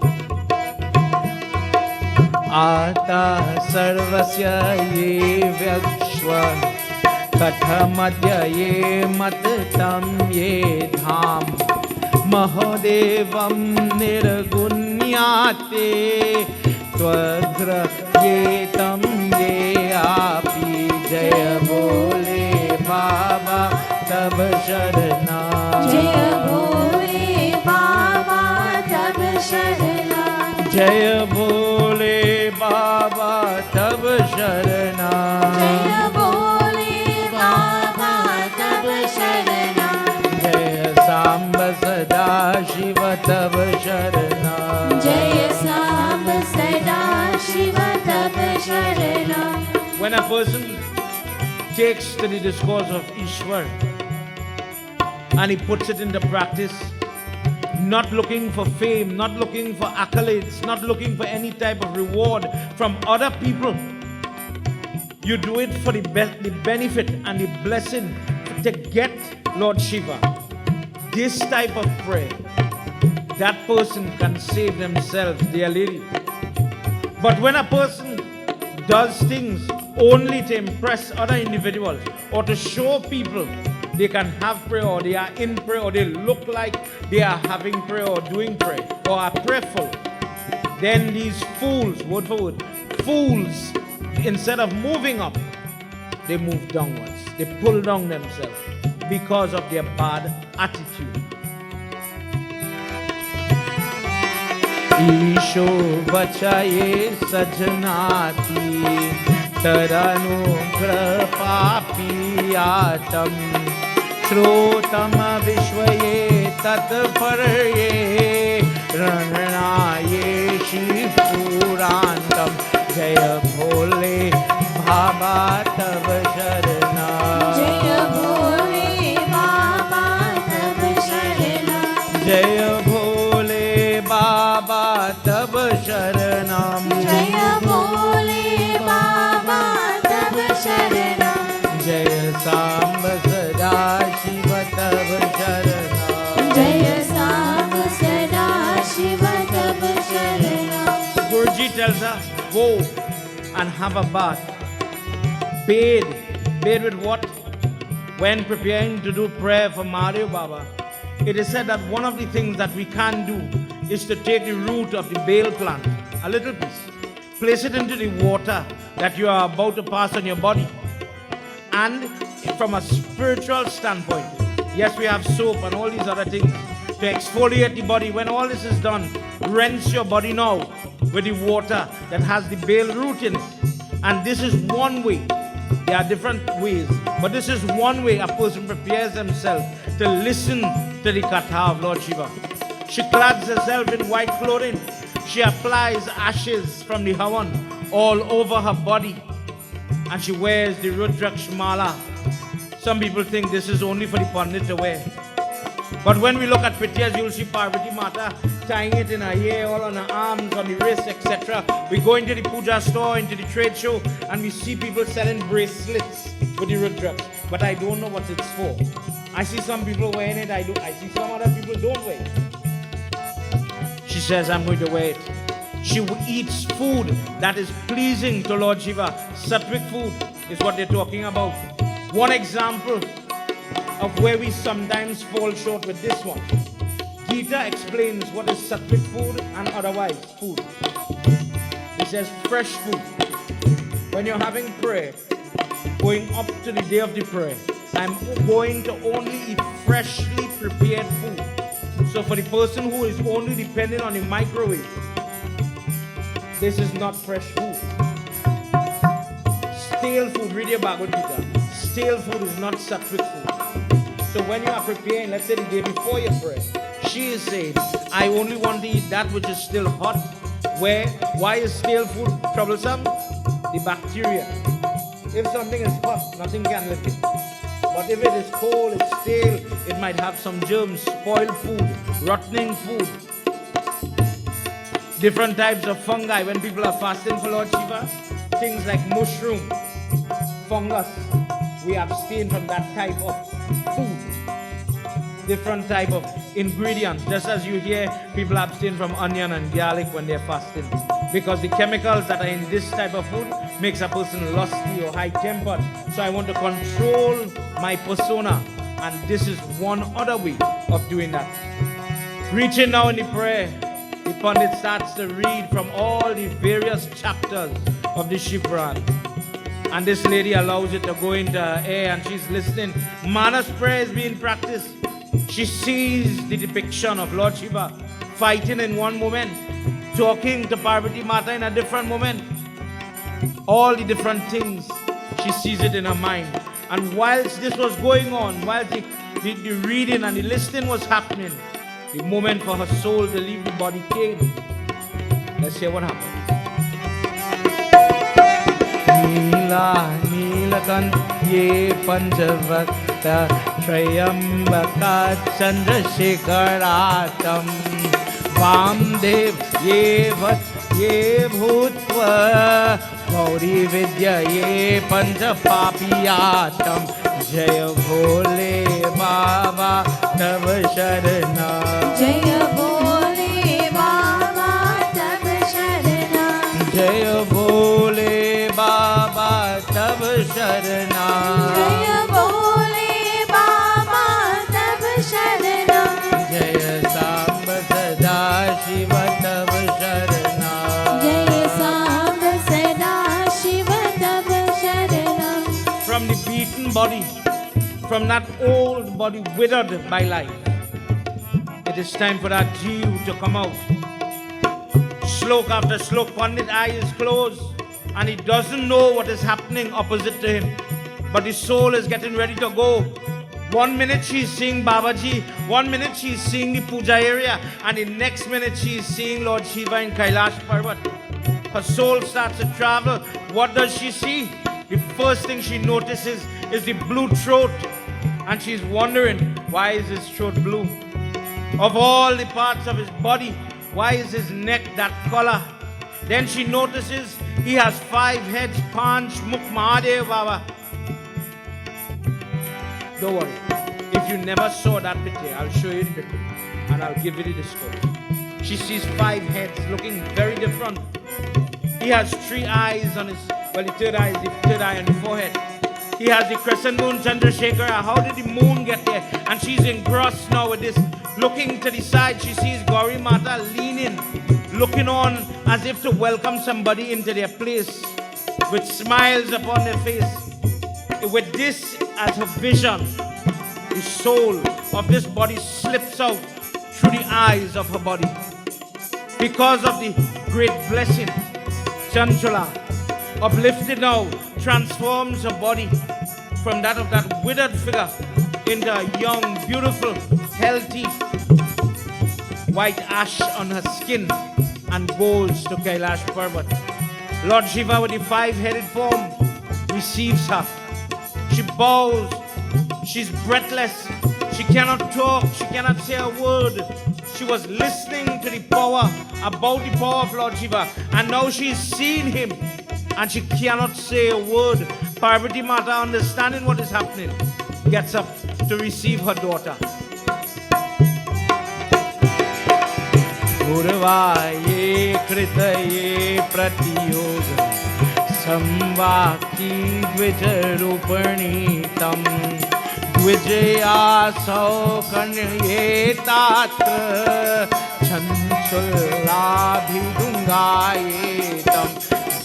Ata sarvasya ye vyakshva kathamadya ye mattam ye dham mahadevam nirgunyate tvagra ye tam ye api jaya bole baba tab sharana जय भोले बाबा तब शरणम जय भोले बाबा तब शरणा जय भोले बाबा तब शरणम जय सांब सदा शिव तब शरणा जय सांब सदा शिव तब शरणम When a person takes to the discourse of Ishwar and he puts it into practice, not looking for fame, not looking for accolades, not looking for any type of reward from other people, you do it for the benefit and the blessing to get Lord Shiva. This type of prayer, that person can save themselves, their lady. But when a person does things only to impress other individuals or to show people they can have prayer or they are in prayer or they look like they are having prayer or doing prayer or are prayerful, then these fools, word for word, fools, instead of moving up, they move downwards. They pull down themselves because of their bad attitude. ईशो बचाए सजनाती तरनुग्रह पापीयातम श्रोतम विश्वये तत्पर्ये रणनाये शिवपुरान्तम जय भोले बाबा तब शरणा जय भोले बाबा तब शरणम जय भोले बाबा तब शरणम जय भोले बाबा तब शरणम जय सांब सदा शिव तब शरणम जय सांब सदा शिव तब शरणम Guruji tells her, go and have a bath. Bathe. Bathe with what? When preparing to do prayer for Mario Baba, it is said that one of the things that we can do is to take the root of the bail plant, a little piece, place it into the water that you are about to pass on your body. And from a spiritual standpoint, yes, we have soap and all these other things to exfoliate the body. When all this is done, rinse your body now with the water that has the bail root in it. And this is one way. There are different ways, but this is one way a person prepares himself to listen to the kata of Lord Shiva. She clads herself in white clothing. She applies ashes from the Havan all over her body, and she wears the Rudraksh Mala. Some people think this is only for the Pandit to wear. But when we look at pictures, you'll see Parvati Mata tying it in her hair, all on her arms, on the wrists, etc. We go into the puja store, into the trade show, and we see people selling bracelets with the Rudraksh. But I don't know what it's for. I see some people wearing it, I see some other people don't wear it. She says, I'm going to wear it. She eats food that is pleasing to Lord Shiva. Sattvic food is what they're talking about. One example of where we sometimes fall short with this one. Gita explains what is sattvic food and otherwise food. It says fresh food. When you're having prayer, going up to the day of the prayer, I'm going to only eat freshly prepared food. So for the person who is only depending on the microwave, this is not fresh food. Stale food, read your Bhagavad Gita. Stale food is not sattvic food. So when you are preparing, let's say the day before your prayer, she is saying, I only want to eat that which is still hot. Why is stale food troublesome? The bacteria. If something is hot, nothing can live it. But if it is cold, it's stale, it might have some germs, spoiled food, rotting food. Different types of fungi. When people are fasting for Lord Shiva, things like mushroom, fungus, we abstain from that type of food. Different type of ingredients. Just as you hear people abstain from onion and garlic when they're fasting. Because the chemicals that are in this type of food makes a person lusty or high-tempered. So I want to control my persona. And this is one other way of doing that. Reaching now in the prayer, the Pandit starts to read from all the various chapters of the Shiv Puran. And this lady allows it to go into her ear and she's listening. Manas prayer is being practiced. She sees the depiction of Lord Shiva fighting in one moment, talking to Parvati Mata in a different moment. All the different things, she sees it in her mind. And whilst this was going on, while the reading and the listening was happening, the moment for her soul to leave the body came. Let's hear what happened. Neela Neelakant Ye Panjavakta Trayambaka Chandrasekharatam Vamdev Ye Vat Ye Bhutva Gauri Vidya Ye Panchapapiyatam Jaya Bhole Baba Tav Sharana Jaya Bhole Baba Tab Sharana Jaya Bhole Baba Tab Sharana Jaya Bhole Baba Tab Sharana Jaya Samba Sada Shiva Tab Sharana Jaya Samba Sada Shiva Tab Sharana. From the beaten body, from that old body withered by life, it is time for that Jeev to come out. Slok after slok, Pandit eye is closed and he doesn't know what is happening opposite to him. But his soul is getting ready to go. 1 minute she's seeing Babaji, 1 minute she's seeing the puja area, and the next minute she's seeing Lord Shiva in Kailash Parvat. Her soul starts to travel. What does she see? The first thing she notices is the blue throat. And she's wondering, why is his throat blue? Of all the parts of his body, why is his neck that color? Then she notices he has 5 heads, Panch Mukh Mahadev Baba. Don't worry. If you never saw that picture, I'll show you the picture and I'll give you the score. She sees 5 heads looking very different. He has 3 eyes on his, well, the third eye is the third eye on the forehead. He has the crescent moon, Chandrasekhara. How did the moon get there? And she's engrossed now with this. Looking to the side, she sees Gauri Mata leaning, looking on as if to welcome somebody into their place, with smiles upon their face. With this as her vision, the soul of this body slips out through the eyes of her body. Because of the great blessing, Chanchula, uplifted now, transforms her body from that of that withered figure into a young, beautiful, healthy, white ash on her skin, and goes to Kailash Parvat. Lord Shiva with the five-headed form receives her. She bows, she's breathless, she cannot talk, she cannot say a word. She was listening to the power, about the power of Lord Shiva, and now she's seen him, and she cannot say a word. Parvati Mata, understanding what is happening, gets up to receive her daughter. Purvaye kritaye pratiyog samvaki dvijarupani tam dvijaya saukanye tatra chanchulabhidungaye tam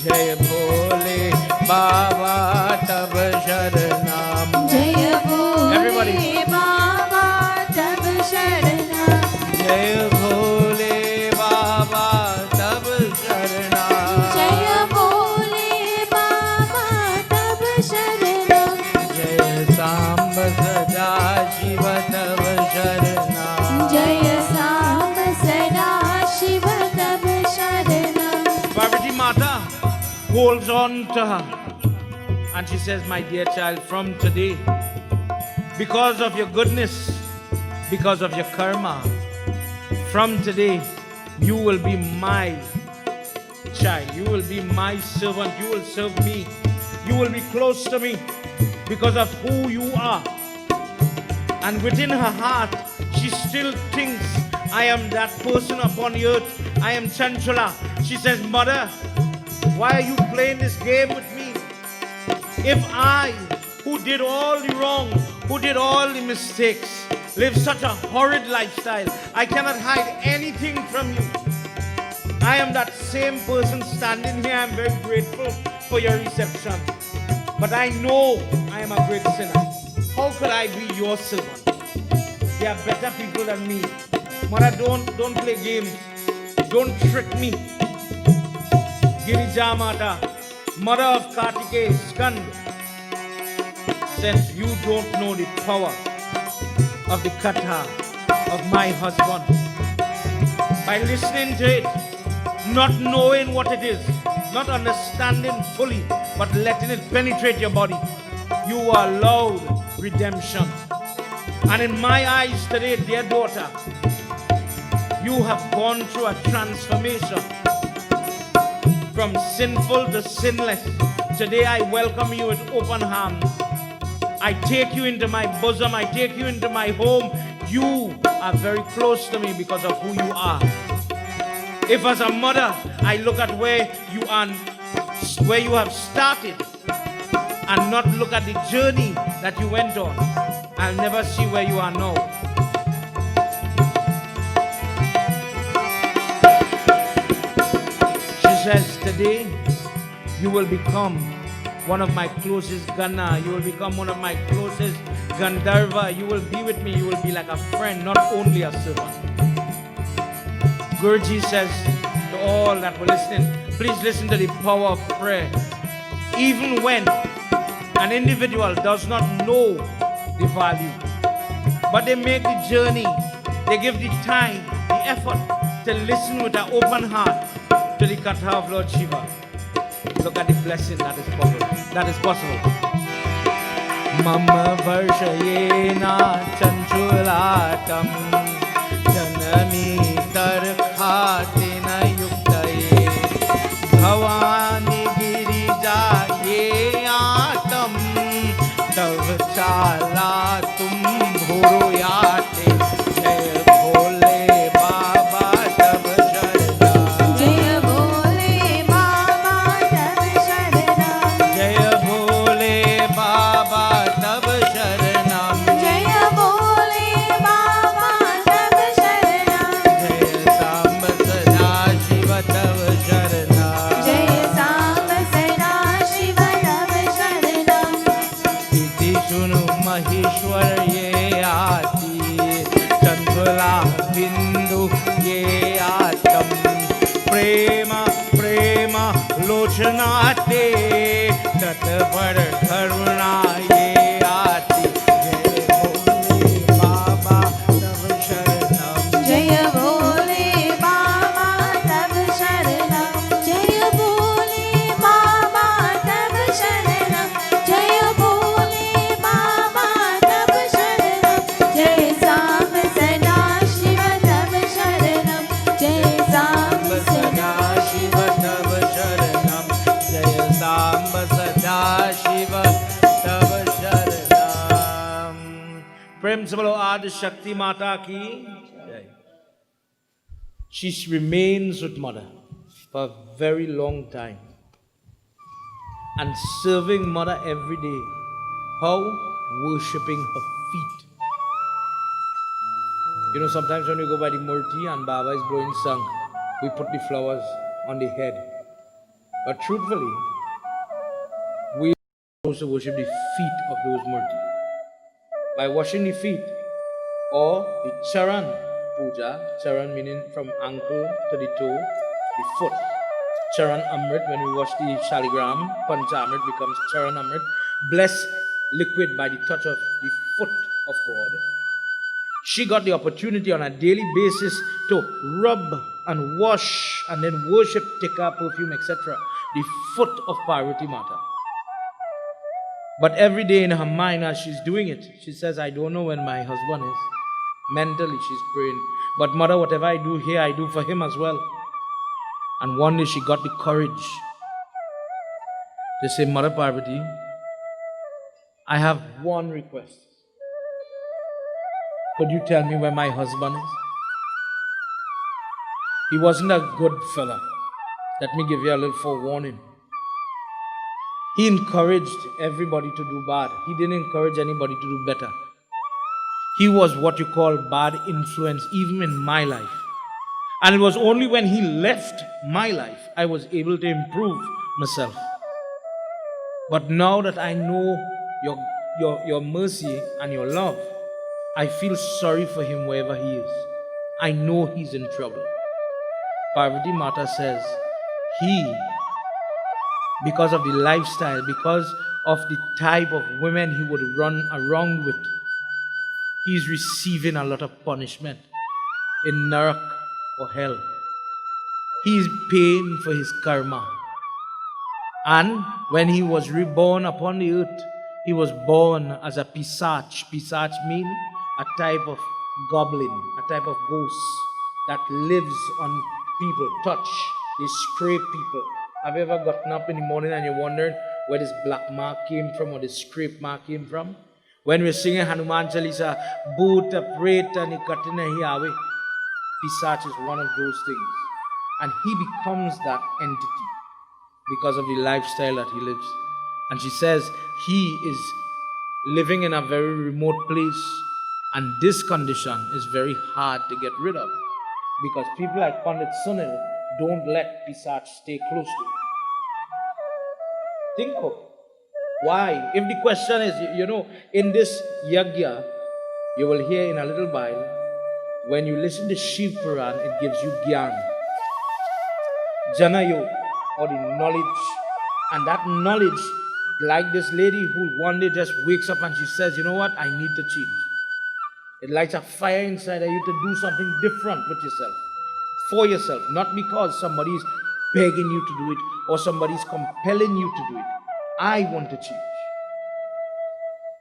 jai bhole Baba tab sharanam. Jaya Bhole Everybody. Baba Tab Sharanam. Jai Bhole Baba tab sharanam. Jaya Bhole Baba Tab Sharanam. Jai Samba Sada Shiva tab sharanam. Jaya Samba Sada Shiva Tab Sharanam. Parvati Mata holds on to her and she says, my dear child, from today, because of your goodness, because of your karma, from today, you will be my child. You will be my servant. You will serve me. You will be close to me because of who you are. And within her heart, she still thinks, I am that person upon the earth. I am Chanchula. She says, Mother, why are you playing this game with me? If I, who did all the wrong, who did all the mistakes, live such a horrid lifestyle, I cannot hide anything from you. I am that same person standing here. I'm very grateful for your reception. But I know I am a great sinner. How could I be your servant? There are better people than me. Mother, don't play games. Don't trick me. Girija Mata, mother of Kartikeya Skand, since you don't know the power of the katha of my husband, by listening to it, not knowing what it is, not understanding fully, but letting it penetrate your body, you are allowed redemption. And in my eyes today, dear daughter, you have gone through a transformation from sinful to sinless. Today I welcome you with open arms. I take you into my bosom. I take you into my home. You are very close to me because of who you are. If as a mother, I look at where you are, where you have started, and not look at the journey that you went on, I'll never see where you are now. She says, today you will become one of my closest Gana. You will become one of my closest Gandharva. You will be with me. You will be like a friend, not only a servant. Guruji says to all that were listening, please listen to the power of prayer. Even when an individual does not know the value, but they make the journey, they give the time, the effort to listen with an open heart to the katha of Lord Shiva. Look at the blessing that is possible. That is possible. Mama varshayena chanchulatam janani tarkhatina yuktaye bhavani girija ye atam tav chala tum bhuruyate jai bhole baba tab sharda Jaya Bhole Baba Tab Sharanam. jai bhole baba घोषणा ते तत्पर करुणा ये आती जय भोले बाबा तब शरणम जय भोले बाबा तब शरणम जय भोले बाबा तब शरणम जय भोले बाबा तब शरणम जय सांब सदा शिव तब शरणम जय सांब सदा शिव तब शरणम जय सांब सदा शिव तब शरणम। प्रेम से बोलो आदि शक्ति माता की जय। She remains with mother for a very long time and serving mother every day. How? Worshipping her feet. You know, sometimes when we go by the Murti and Baba is blowing song, we put the flowers on the head. But truthfully, we also worship the feet of those Murti. By washing the feet or the charan puja, charan meaning from ankle to the toe, the foot. Charan Amrit, when we wash the shaligram, Pancha Amrit becomes Charan Amrit, blessed liquid by the touch of the foot of God. She got the opportunity on a daily basis to rub and wash and then worship, tikka, perfume, etc. the foot of Parvati Mata. But every day in her mind as she's doing it, she says, I don't know when my husband is. Mentally she's praying. But mother, whatever I do here, I do for him as well. And one day she got the courage to say, Mother Parvati, I have one request. Could you tell me where my husband is? He wasn't a good fella. Let me give you a little forewarning. He encouraged everybody to do bad. He didn't encourage anybody to do better. He was what you call bad influence even in my life. And it was only when he left my life I was able to improve myself. But now that I know your mercy and your love, I feel sorry for him wherever he is. I know he's in trouble. Parvati Mata says, because of the lifestyle, because of the type of women he would run around with, he's receiving a lot of punishment in Narak or hell. He is paying for his karma. And when he was reborn upon the earth, he was born as a pisach. Pisach means a type of goblin, a type of ghost that lives on people, touch, they scrape people. Have you ever gotten up in the morning and you're wondering where this black mark came from or this scrape mark came from? When we're singing Hanuman Chalisa, Bhuta, Preta, Nikatina, Hiyawe, Pisach is one of those things. And he becomes that entity because of the lifestyle that he lives. And she says he is living in a very remote place, and this condition is very hard to get rid of because people like Pandit Sunil don't let Pisach stay close to him. Think of why. If the question is, in this yagya, you will hear in a little while, when you listen to Shiv Puran, it gives you Gyan, Janayo, or the knowledge. And that knowledge, like this lady who one day just wakes up and she says, you know what, I need to change. It lights a fire inside of you to do something different with yourself, for yourself, not because somebody is begging you to do it or somebody is compelling you to do it. I want to change.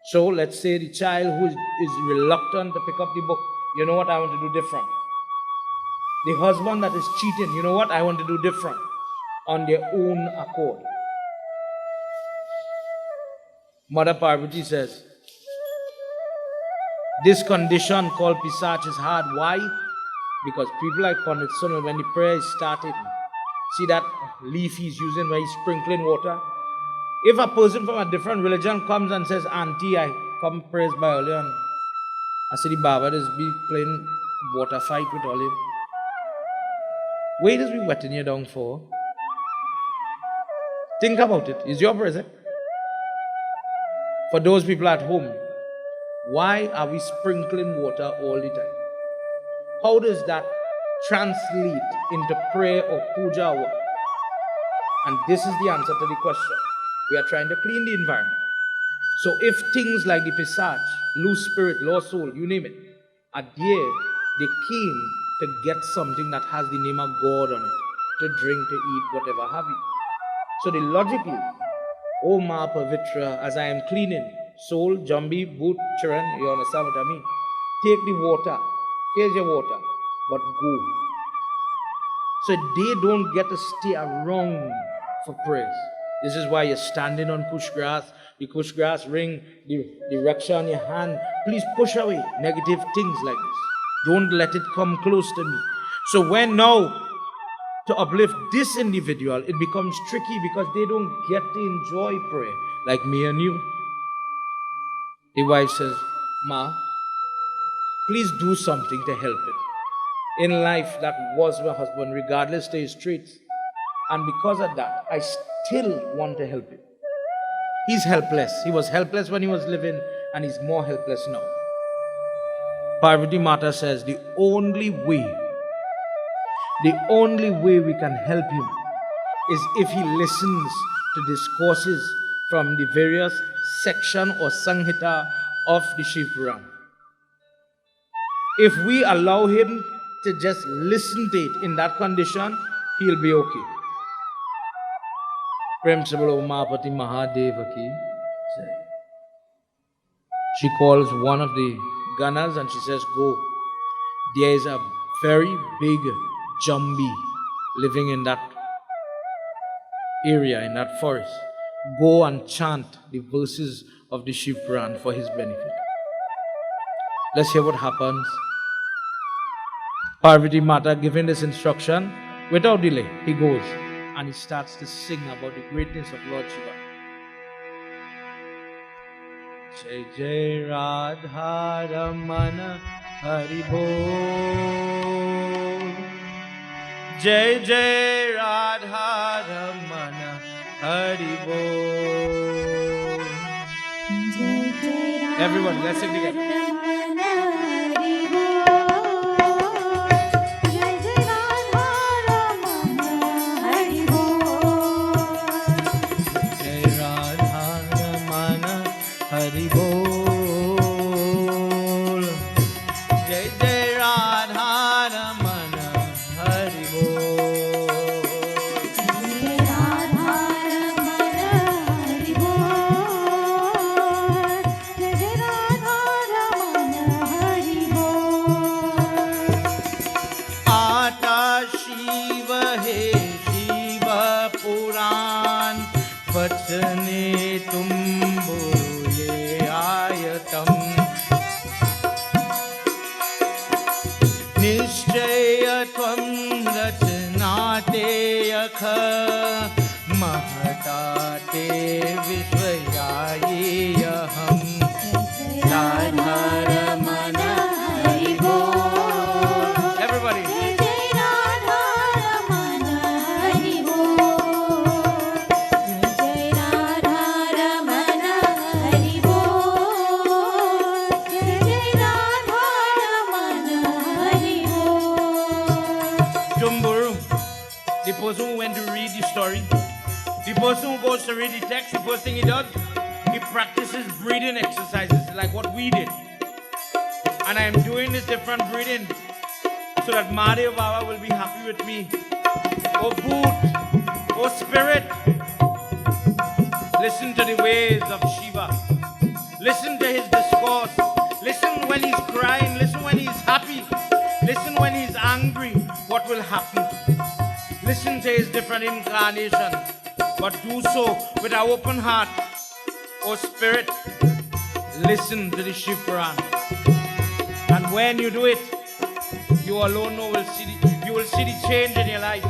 So let's say the child who is reluctant to pick up the book, you know what, I want to do different. The husband that is cheating, you know what, I want to do different on their own accord. Mother Parvati says, this condition called Pisach is hard. Why? Because people like Pandit Sunil, when the prayer is started, see that leaf he's using where he's sprinkling water? If a person from a different religion comes and says, Auntie, I come praise by Olive, I say the Baba is be playing water fight with Olive. Where does we wetting you down for? Think about it. Is your present? For those people at home, why are we sprinkling water all the time? How does that translate into prayer or puja? And this is the answer to the question. We are trying to clean the environment. So if things like the Pisach, loose spirit, lost soul, you name it, are there, they came to get something that has the name of God on it, to drink, to eat, whatever have you. So the logic is, O Ma Pavitra, as I am cleaning, soul, Jambi, boot, children, you understand what I mean? Take the water, here's your water, but go. So they don't get to stay around for prayers. This is why you're standing on kush grass, the kush grass ring, the raksha on your hand. Please push away negative things like this. Don't let it come close to me. So when now, to uplift this individual, it becomes tricky because they don't get to enjoy prayer like me and you. The wife says, Ma, please do something to help him. In life, that was my husband, regardless to his traits. And because of that, I still want to help him. He's helpless. He was helpless when he was living, and he's more helpless now. Parvati Mata says the only way we can help him is if he listens to discourses from the various section or Sanghita of the Shiv Puran. If we allow him to just listen to it in that condition, he'll be okay. Prem se bolo Umapati Mahadeva ki jai. She calls one of the gunners and she says, go. There is a very big Jambi living in that area, in that forest. Go and chant the verses of the Shiv Puran for his benefit. Let's hear what happens. Parvati Mata giving this instruction, without delay, he goes and he starts to sing about the greatness of Lord Shiva. Jai Jai Radha Ramana Hari Bol. Jai Jai Radha Ramana Hari Bol. Everyone, let's sing together. Hari Bol. Jai Jai Radha Ramana Hari Bol. Jai Radha Ramana Hari Bol. Jai Radha Ramana Hari Bol. Aata Shiva hai Shiva Puran, vachne tum निश्चयत्वं रचनाते अख महताते विश्वयायेऽहं राधा रमण हरि बोल. Everybody. Jai Radha Ramana Hari Bol. Jai Radha Ramana Hari Bol. Jai Radha Ramana Hari Bol. Jumburu, the person who went to read the story, the person who goes to read the text, the first thing he does, he practices breathing exercises like what we did. And I am doing this different breathing so that Mahadev Baba will be happy with me. Oh Bhoot, oh Spirit, listen to the ways of Shiva. Listen to his discourse. Listen when he's crying. Listen when he's happy. Listen when he's angry. What will happen? Listen to his different incarnations. But do so with an open heart. Oh Spirit, listen to the Shiv Puran. And when you do it, you alone know you will see the change in your life.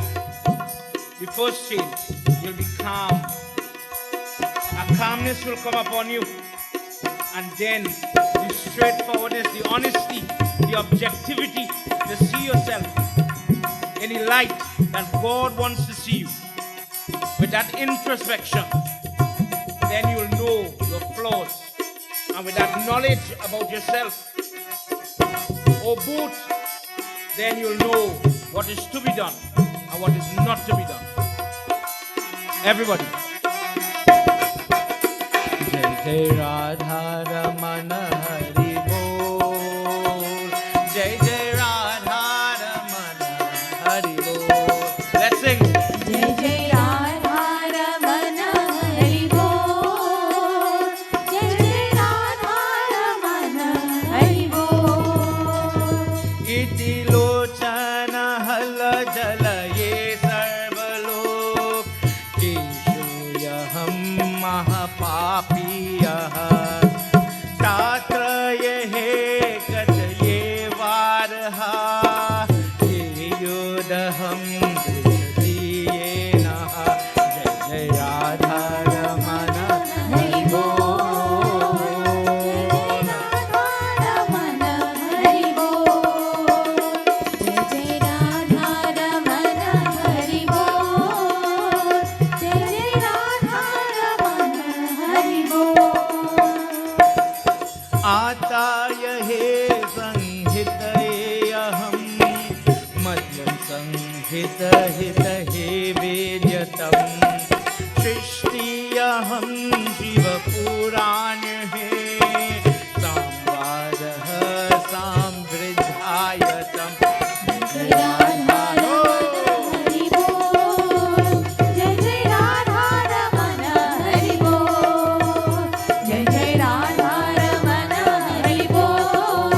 The first change, you'll be calm. A calmness will come upon you. And then the straightforwardness, the honesty, the objectivity to see yourself in the light that God wants to see you. With that introspection, then you'll know your flaws. And with that knowledge about yourself, oh Bhoot, then you'll know what is to be done and what is not to be done. Everybody. Jai Jai Radha Ramana Hari Bol. Jai Jai Radha Ramana Hari Bol. Let's sing. जय जय राधा रमन हरि बोल जय जय राधा रमन हरि बोल इति लोचन हल जल ये सर्वलोक केशोऽयं महापापीयः तात्र ये गत ये वारहा ये योदहं दृशति ये नः जय जय राधा रमण हरि बोल रमन हरि बोल जय जय राधा रमन हरि बोल जय जय राधा रमन हरि बोल आता यहे संहित अहम मध्यम संहित हित हे वेद्यतम सृष्टि अहम शिव पुराण हे संवाद सांवृद्धायतम जय राधा हरि बोल जय जय राधा रमन हरि बोल जय जय राधा रमन हरि बोल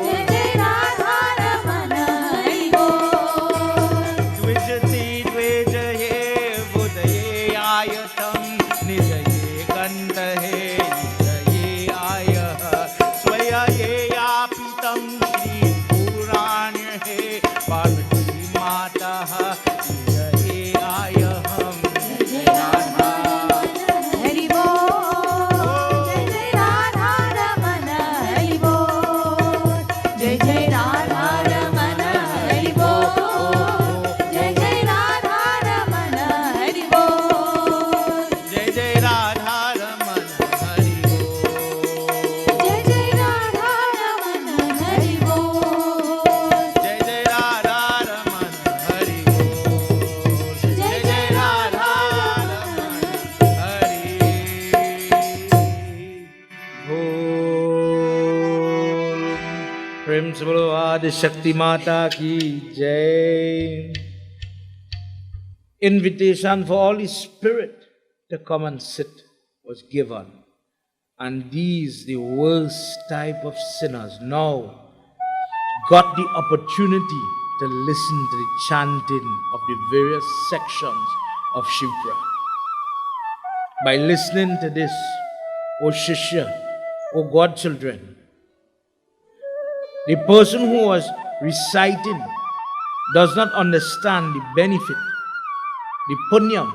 जय जय राधा रमन हरि बोल द्विजति द्विजये बुधये आयतं निजये कण्ठहे निजये आयः स्वयये यापितं श्रीपुराणे पार्वती मातः निजये आयहं जय राधा हरि बोल जय जय राधा रमन हरि बोल जय जय राधा रमन हरि बोल जय जय राधा रमन हरि बोल जय जय राधा रमण हरि बोल जय जय राधा रमन हरि बोल जय जय राधा रमण हरि बोल जय जय राधा रमण हरि बोल प्रेम से बोलो आदि शक्ति माता की जय invitation for Holy Spirit to come and sit was given. And these, the worst type of sinners, now got the opportunity to listen to the chanting of the various sections of Shivra. By listening to this, O Shishya, O godchildren, the person who was reciting does not understand the benefit, the punyam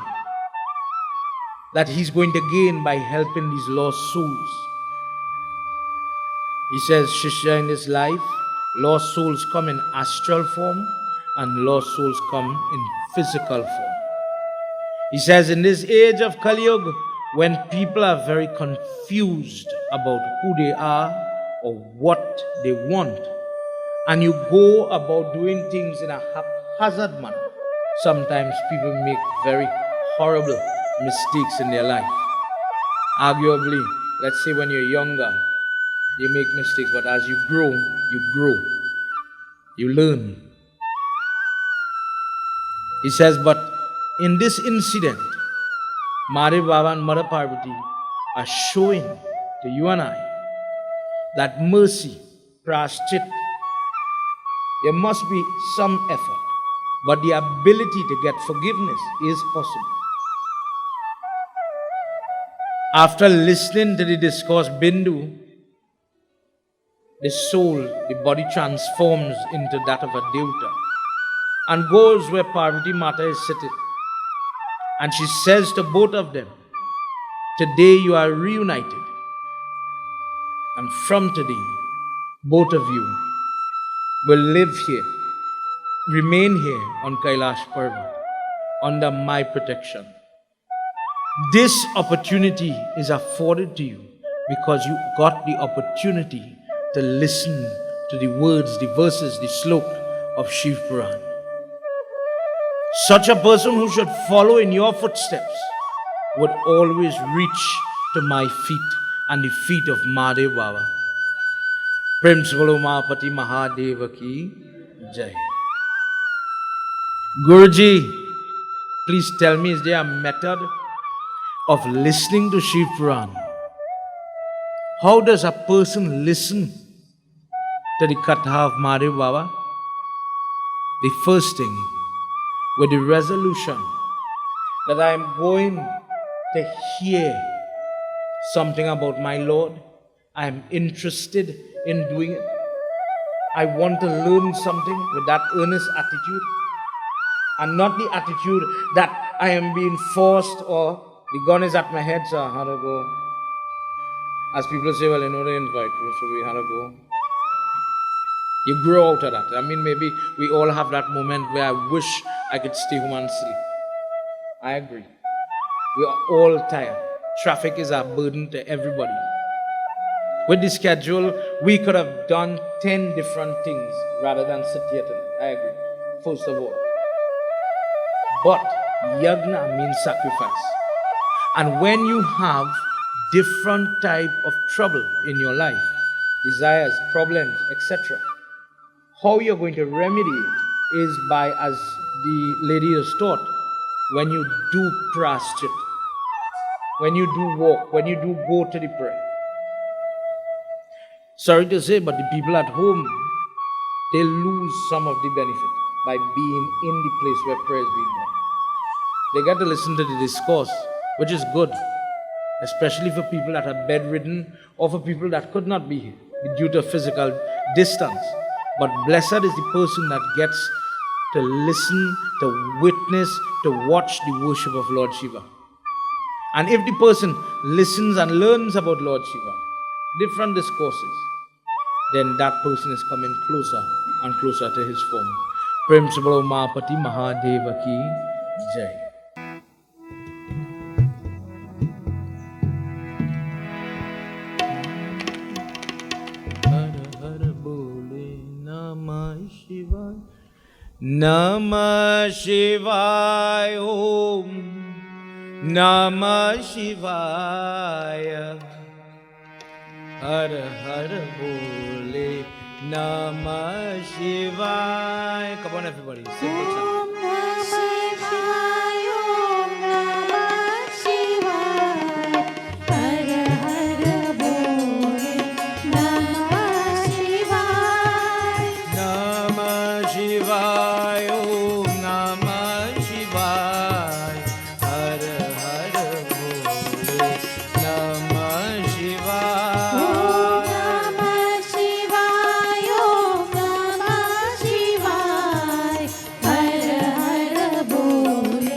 that he's going to gain by helping these lost souls. He says, Shishya, in this life, lost souls come in astral form and lost souls come in physical form. He says, in this age of Kali Yuga, when people are very confused about who they are or what they want, and you go about doing things in a haphazard manner, sometimes people make very horrible mistakes in their life. Arguably, let's say when you're younger, you make mistakes, but as you grow, you learn. He says, but in this incident, Mahadev Baba and Mother Parvati are showing to you and I that mercy, praschit, there must be some effort, but the ability to get forgiveness is possible. After listening to the discourse Bindu, the soul, the body transforms into that of a Devta and goes where Parvati Mata is sitting. And she says to both of them, today you are reunited. And from today, both of you will live here, remain here on Kailash Parvat, under my protection. This opportunity is afforded to you because you got the opportunity to listen to the words, the verses, the slok of Shiv Puran. Such a person who should follow in your footsteps would always reach to my feet and the feet of Mahadev Baba. Prem se bolo Mahapati Mahadeva ki jai. Guruji, please tell me, is there a method of listening to Shiv Puran? How does a person listen to the Katha of Mahadev Baba? The first thing, with the resolution that I am going to hear something about my Lord. I am interested in doing it. I want to learn something with that earnest attitude, and not the attitude that I am being forced or the gun is at my head, so how to go. As people say, well, you know, they invite you, so we had to go. You grow out of that. I mean, maybe we all have that moment where I wish I could stay home and sleep. I agree. We are all tired. Traffic is a burden to everybody. With the schedule, we could have done 10 different things rather than sit here tonight. I agree. First of all. But yagna means sacrifice. And when you have different type of trouble in your life, desires, problems, etc., how you're going to remedy it is by, as the lady has taught, when you do praschit, when you do walk, when you do go to the prayer. Sorry to say, but the people at home, they lose some of the benefit by being in the place where prayer is being done. They get to listen to the discourse, which is good, especially for people that are bedridden or for people that could not be here due to physical distance. But blessed is the person that gets to listen, to witness, to watch the worship of Lord Shiva. And if the person listens and learns about Lord Shiva, different discourses, then that person is coming closer and closer to his form. Prem se bolo Mahapati Mahadeva ki jai. Namah Shivaya Om Namah Shivaya Har Har Bole Namah Shivaya. Come on everybody, simple chant. Om Namah Shivaya, Om Namah Shivaya, Har Har Bole Namah Shivaya. Namah Shivaya Om Namah Shivaya Har Har Bole Namah Shivaya. Om Namah Shivaya, Om Namah Shivaya, Har Har Bole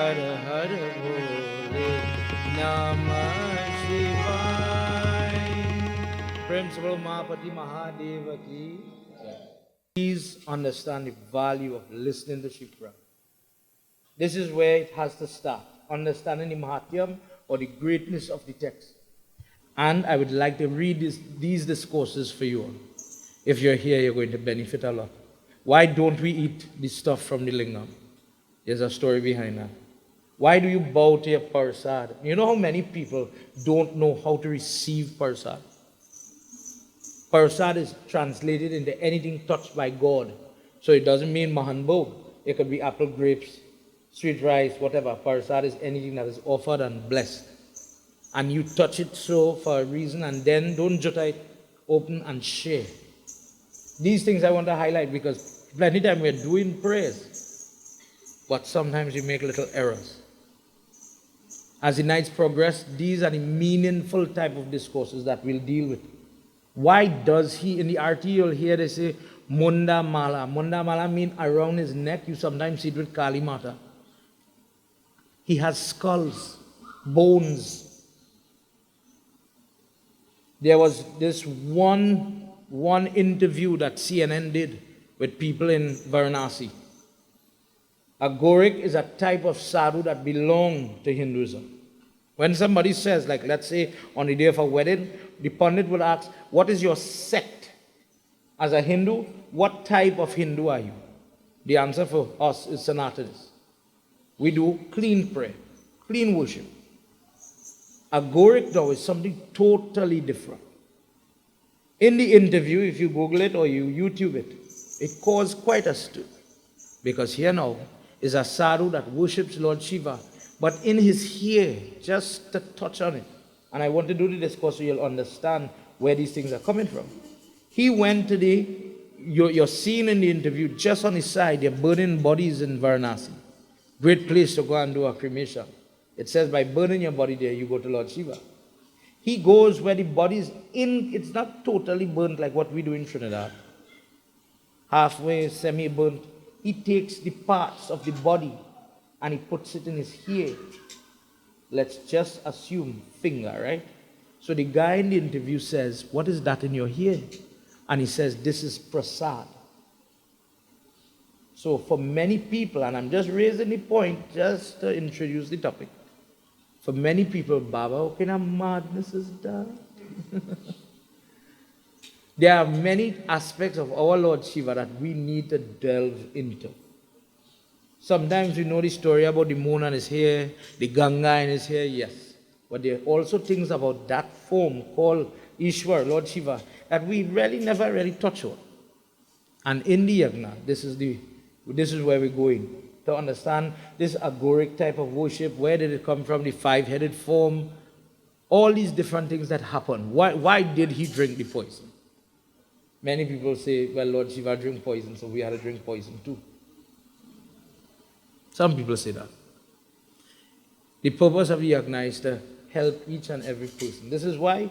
Har Har Bole, Namah Shivaya. Principal Mahapati Mahadeva ki. Please understand the value of listening to Shikra. This is where it has to start. Understanding the Mahatyam or the greatness of the text. And I would like to read these discourses for you all. If you're here, you're going to benefit a lot. Why don't we eat the stuff from the lingam? There's a story behind that. Why do you bow to your parsad? You know how many people don't know how to receive parsad? Parsad is translated into anything touched by God. So it doesn't mean Mahanbhog. It could be apple, grapes, sweet rice, whatever. Parsad is anything that is offered and blessed. And you touch it so for a reason, and then don't jutta it, open and share. These things I want to highlight because plenty time we're doing prayers, but sometimes we make little errors. As the nights progress, these are the meaningful type of discourses that we'll deal with. Why does he, in the RT you'll hear they say, Munda Mala. Munda Mala means around his neck. You sometimes see it with Kali Mata. He has skulls, bones. There was this one interview that CNN did with people in Varanasi. A Gorik is a type of sadhu that belong to Hinduism. When somebody says, like let's say on the day of a wedding, the Pandit will ask, what is your sect? As a Hindu, what type of Hindu are you? The answer for us is Sanatanis. We do clean prayer, clean worship. A Gorik though is something totally different. In the interview, if you Google it or you YouTube it, it caused quite a stir. Because here now is a sadhu that worships Lord Shiva, but in his hair, just to touch on it. And I want to do the discourse so you'll understand where these things are coming from. He went to you're seen in the interview, just on his side, they're burning bodies in Varanasi. Great place to go and do a cremation. It says by burning your body there, you go to Lord Shiva. He goes where the body is in, it's not totally burnt like what we do in Trinidad. Halfway, semi-burnt. He takes the parts of the body and he puts it in his hair. Let's just assume finger, right? So the guy in the interview says, what is that in your hair? And he says, this is prasad. So for many people, and I'm just raising the point just to introduce the topic. For many people, Baba, what kind of madness is that? There are many aspects of our Lord Shiva that we need to delve into. Sometimes we know the story about the moon and his hair, the Ganga in his hair, yes. But there are also things about that form called Ishwar, Lord Shiva, that we really never really touch on. And in the yagna, this is where we're going. To understand this agoric type of worship, where did it come from, the five-headed form, all these different things that happen. Why did he drink the poison? Many people say, well, Lord Shiva drank poison, so we had to drink poison too. Some people say that. The purpose of the yagna is to help each and every person. This is why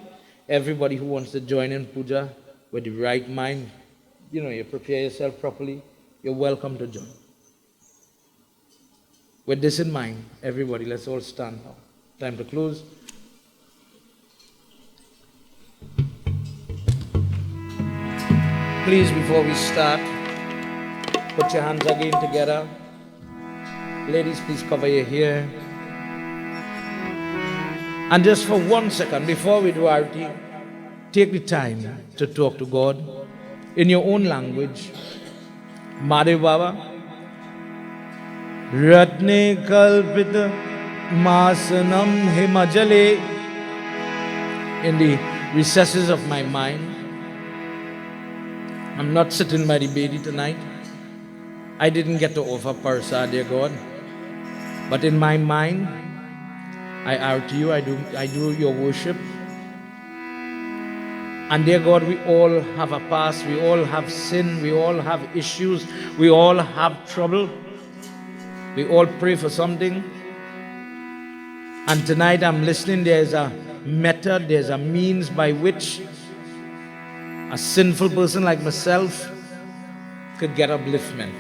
everybody who wants to join in puja with the right mind, you prepare yourself properly, you're welcome to join. With this in mind, everybody, let's all stand now. Time to close. Please, before we start, put your hands again together. Ladies, please cover your hair. And just for 1 second, before we do Arati, take the time to talk to God in your own language. Mahadev Baba, Ratne Kalpita Masanam Himajale, in the recesses of my mind. I'm not sitting by the Bedi tonight. I didn't get to offer Parsa, dear God. But in my mind, I arti you, I do your worship. And dear God, we all have a past, we all have sin, we all have issues, we all have trouble. We all pray for something. And tonight I'm listening, there's a method, there's a means by which a sinful person like myself could get upliftment.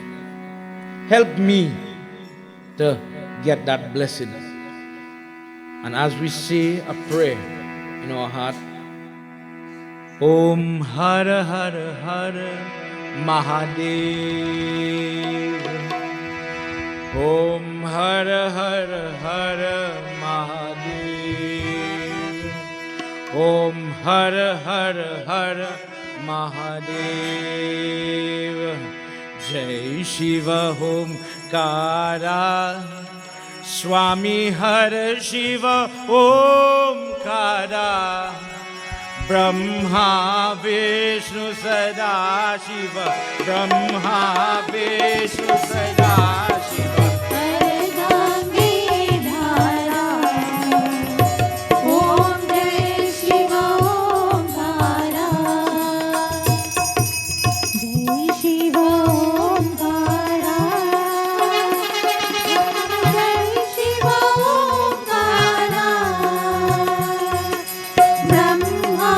Help me to get that blessing. And as we say a prayer in our heart, Om Hara Hara Hara Mahadev. Om Hara Hara Hara Mahadev. Om Hara Hara Hara Mahadev. Jai Shiva Om Kara Swami Hara Shiva Om Kara Brahma Vishnu Sada Shiva Brahma Vishnu Sada Shiva Ganga Dhara Om Jai Shiva Om Kara जय Shiv Omkara Jai Shiva Om Kara Brahma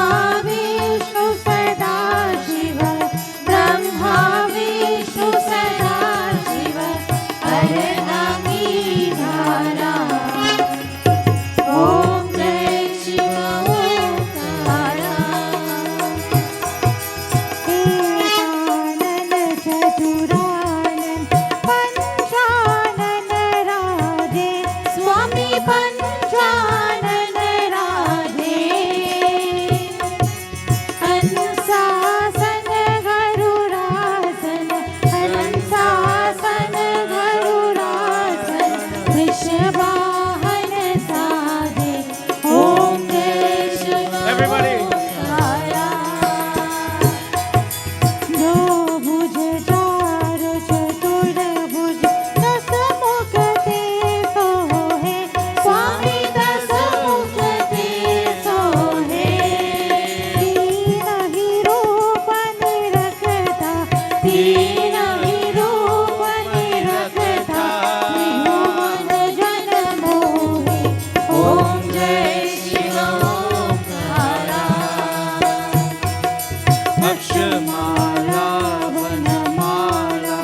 Vishnu Sada Shiva Brahma Vishnu Sada Shiva Ganga Dhara Om Jai Shiva Om Kara एकानन चतुरानन Panchanan Radhe Swami Panchanan Radhe हंसासन गरुरासन Hansasan Garurasan Vrishabhavan Sadhe Om Jai Shiva Everybody. Kara जो भुज चार चतुर्भुज दस मुख ते सोहे Swami Dasmukh Te Sohe तीन ही रूप निरखता तीन ही रूप निरखता त्रिभुवन जन मोहे ओम जय Shiv Omkara Akshamaala Vanamaala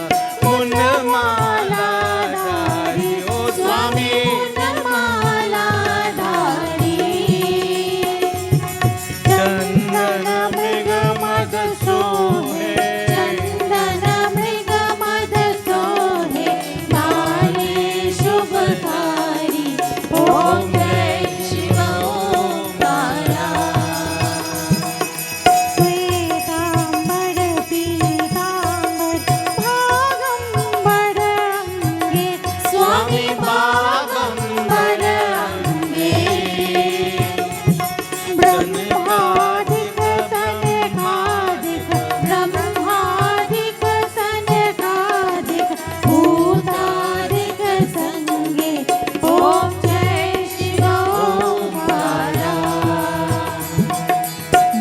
Munamaala Dhari O Swami Munamala Dhari Chandana Mriga Mada Sohe Chandana Mriga Mada Sohe Nari Shubhakari Om Jai Shiva Onkara Shvetambar पीतांबर भागंबर अंगे Swami Bhagambar Ange ब्रह्मादिक सनकादिक ब्रह्मादिक सनकादिक भूतादिक संगे ओम जय शिव ओंकारा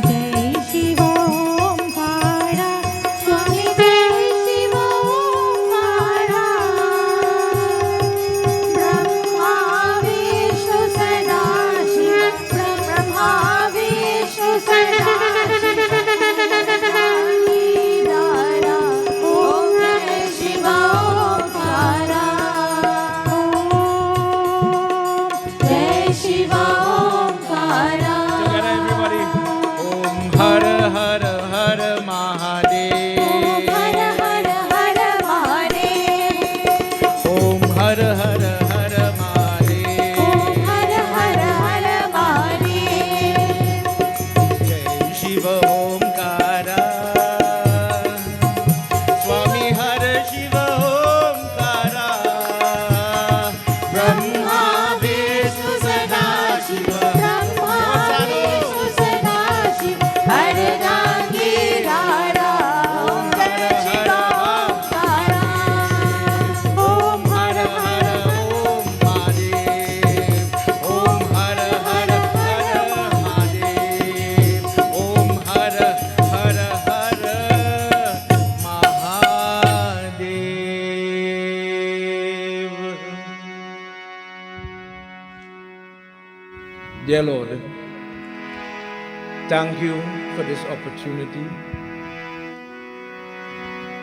जय शिव ओंकारा स्वामी जय शिव ओंकारा ब्रह्मा विष्णु सदा शिव ब्रह्मा विष्णु सदा शिव दारा ओम जय शिव ओंकारा जय Shiv Omkara Together everybody Om Hara Hara Hara Mahadev हर हर हर Mahadev Om Hara Hara Hara Mahadev ओम हर हर हर Mahadev Jai Shiva Omkara Swami Hara Shiva Omkara Brahma Vishnu Sada Shiva Brahma Vishnu सदा शिव हर गांगी धारा ओम जय Shiv Omkara Om Hara Hara Om Mahadev Om Hara Hara Hara Mahadev Om Hara Hara Hara Mahadev. Dear Lord, thank you for this opportunity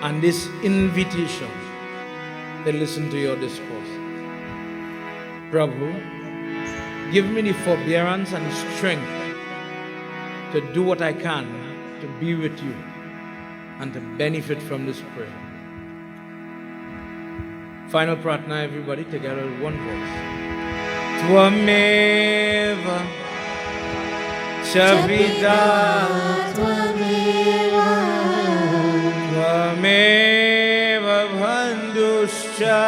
and this invitation to listen to your discourse. Prabhu, give me the forbearance and strength to do what I can to be with you and to benefit from this prayer. Final pratna, everybody, together with one voice. Tvameva Chavida Tvameva Bandhuscha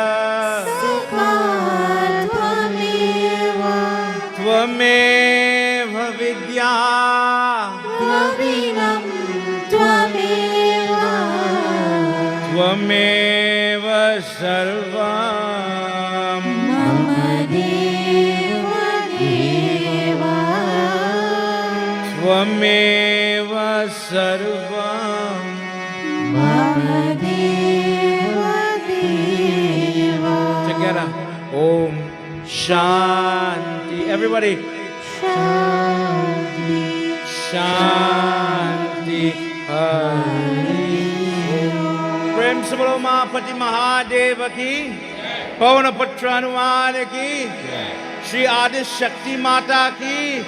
Tvameva Vidya Tvameva Sarvam Tvameva Sarvam Together. Om Shanti. Everybody. Shanti. Hari. Prem se bolo Mahapati Mahadeva ki. Pavana Patra Hanuman ki. Shri Adi Shakti Mata ki.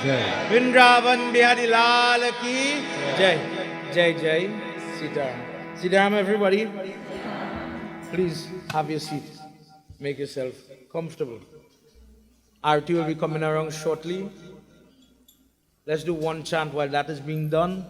Vrindavan Bihari Lal ki. Jai. Jai Jai. Sitaram. Sitaram, everybody. Please have your seat. Make yourself comfortable. Arti will be coming around shortly. Let's do one chant while that is being done.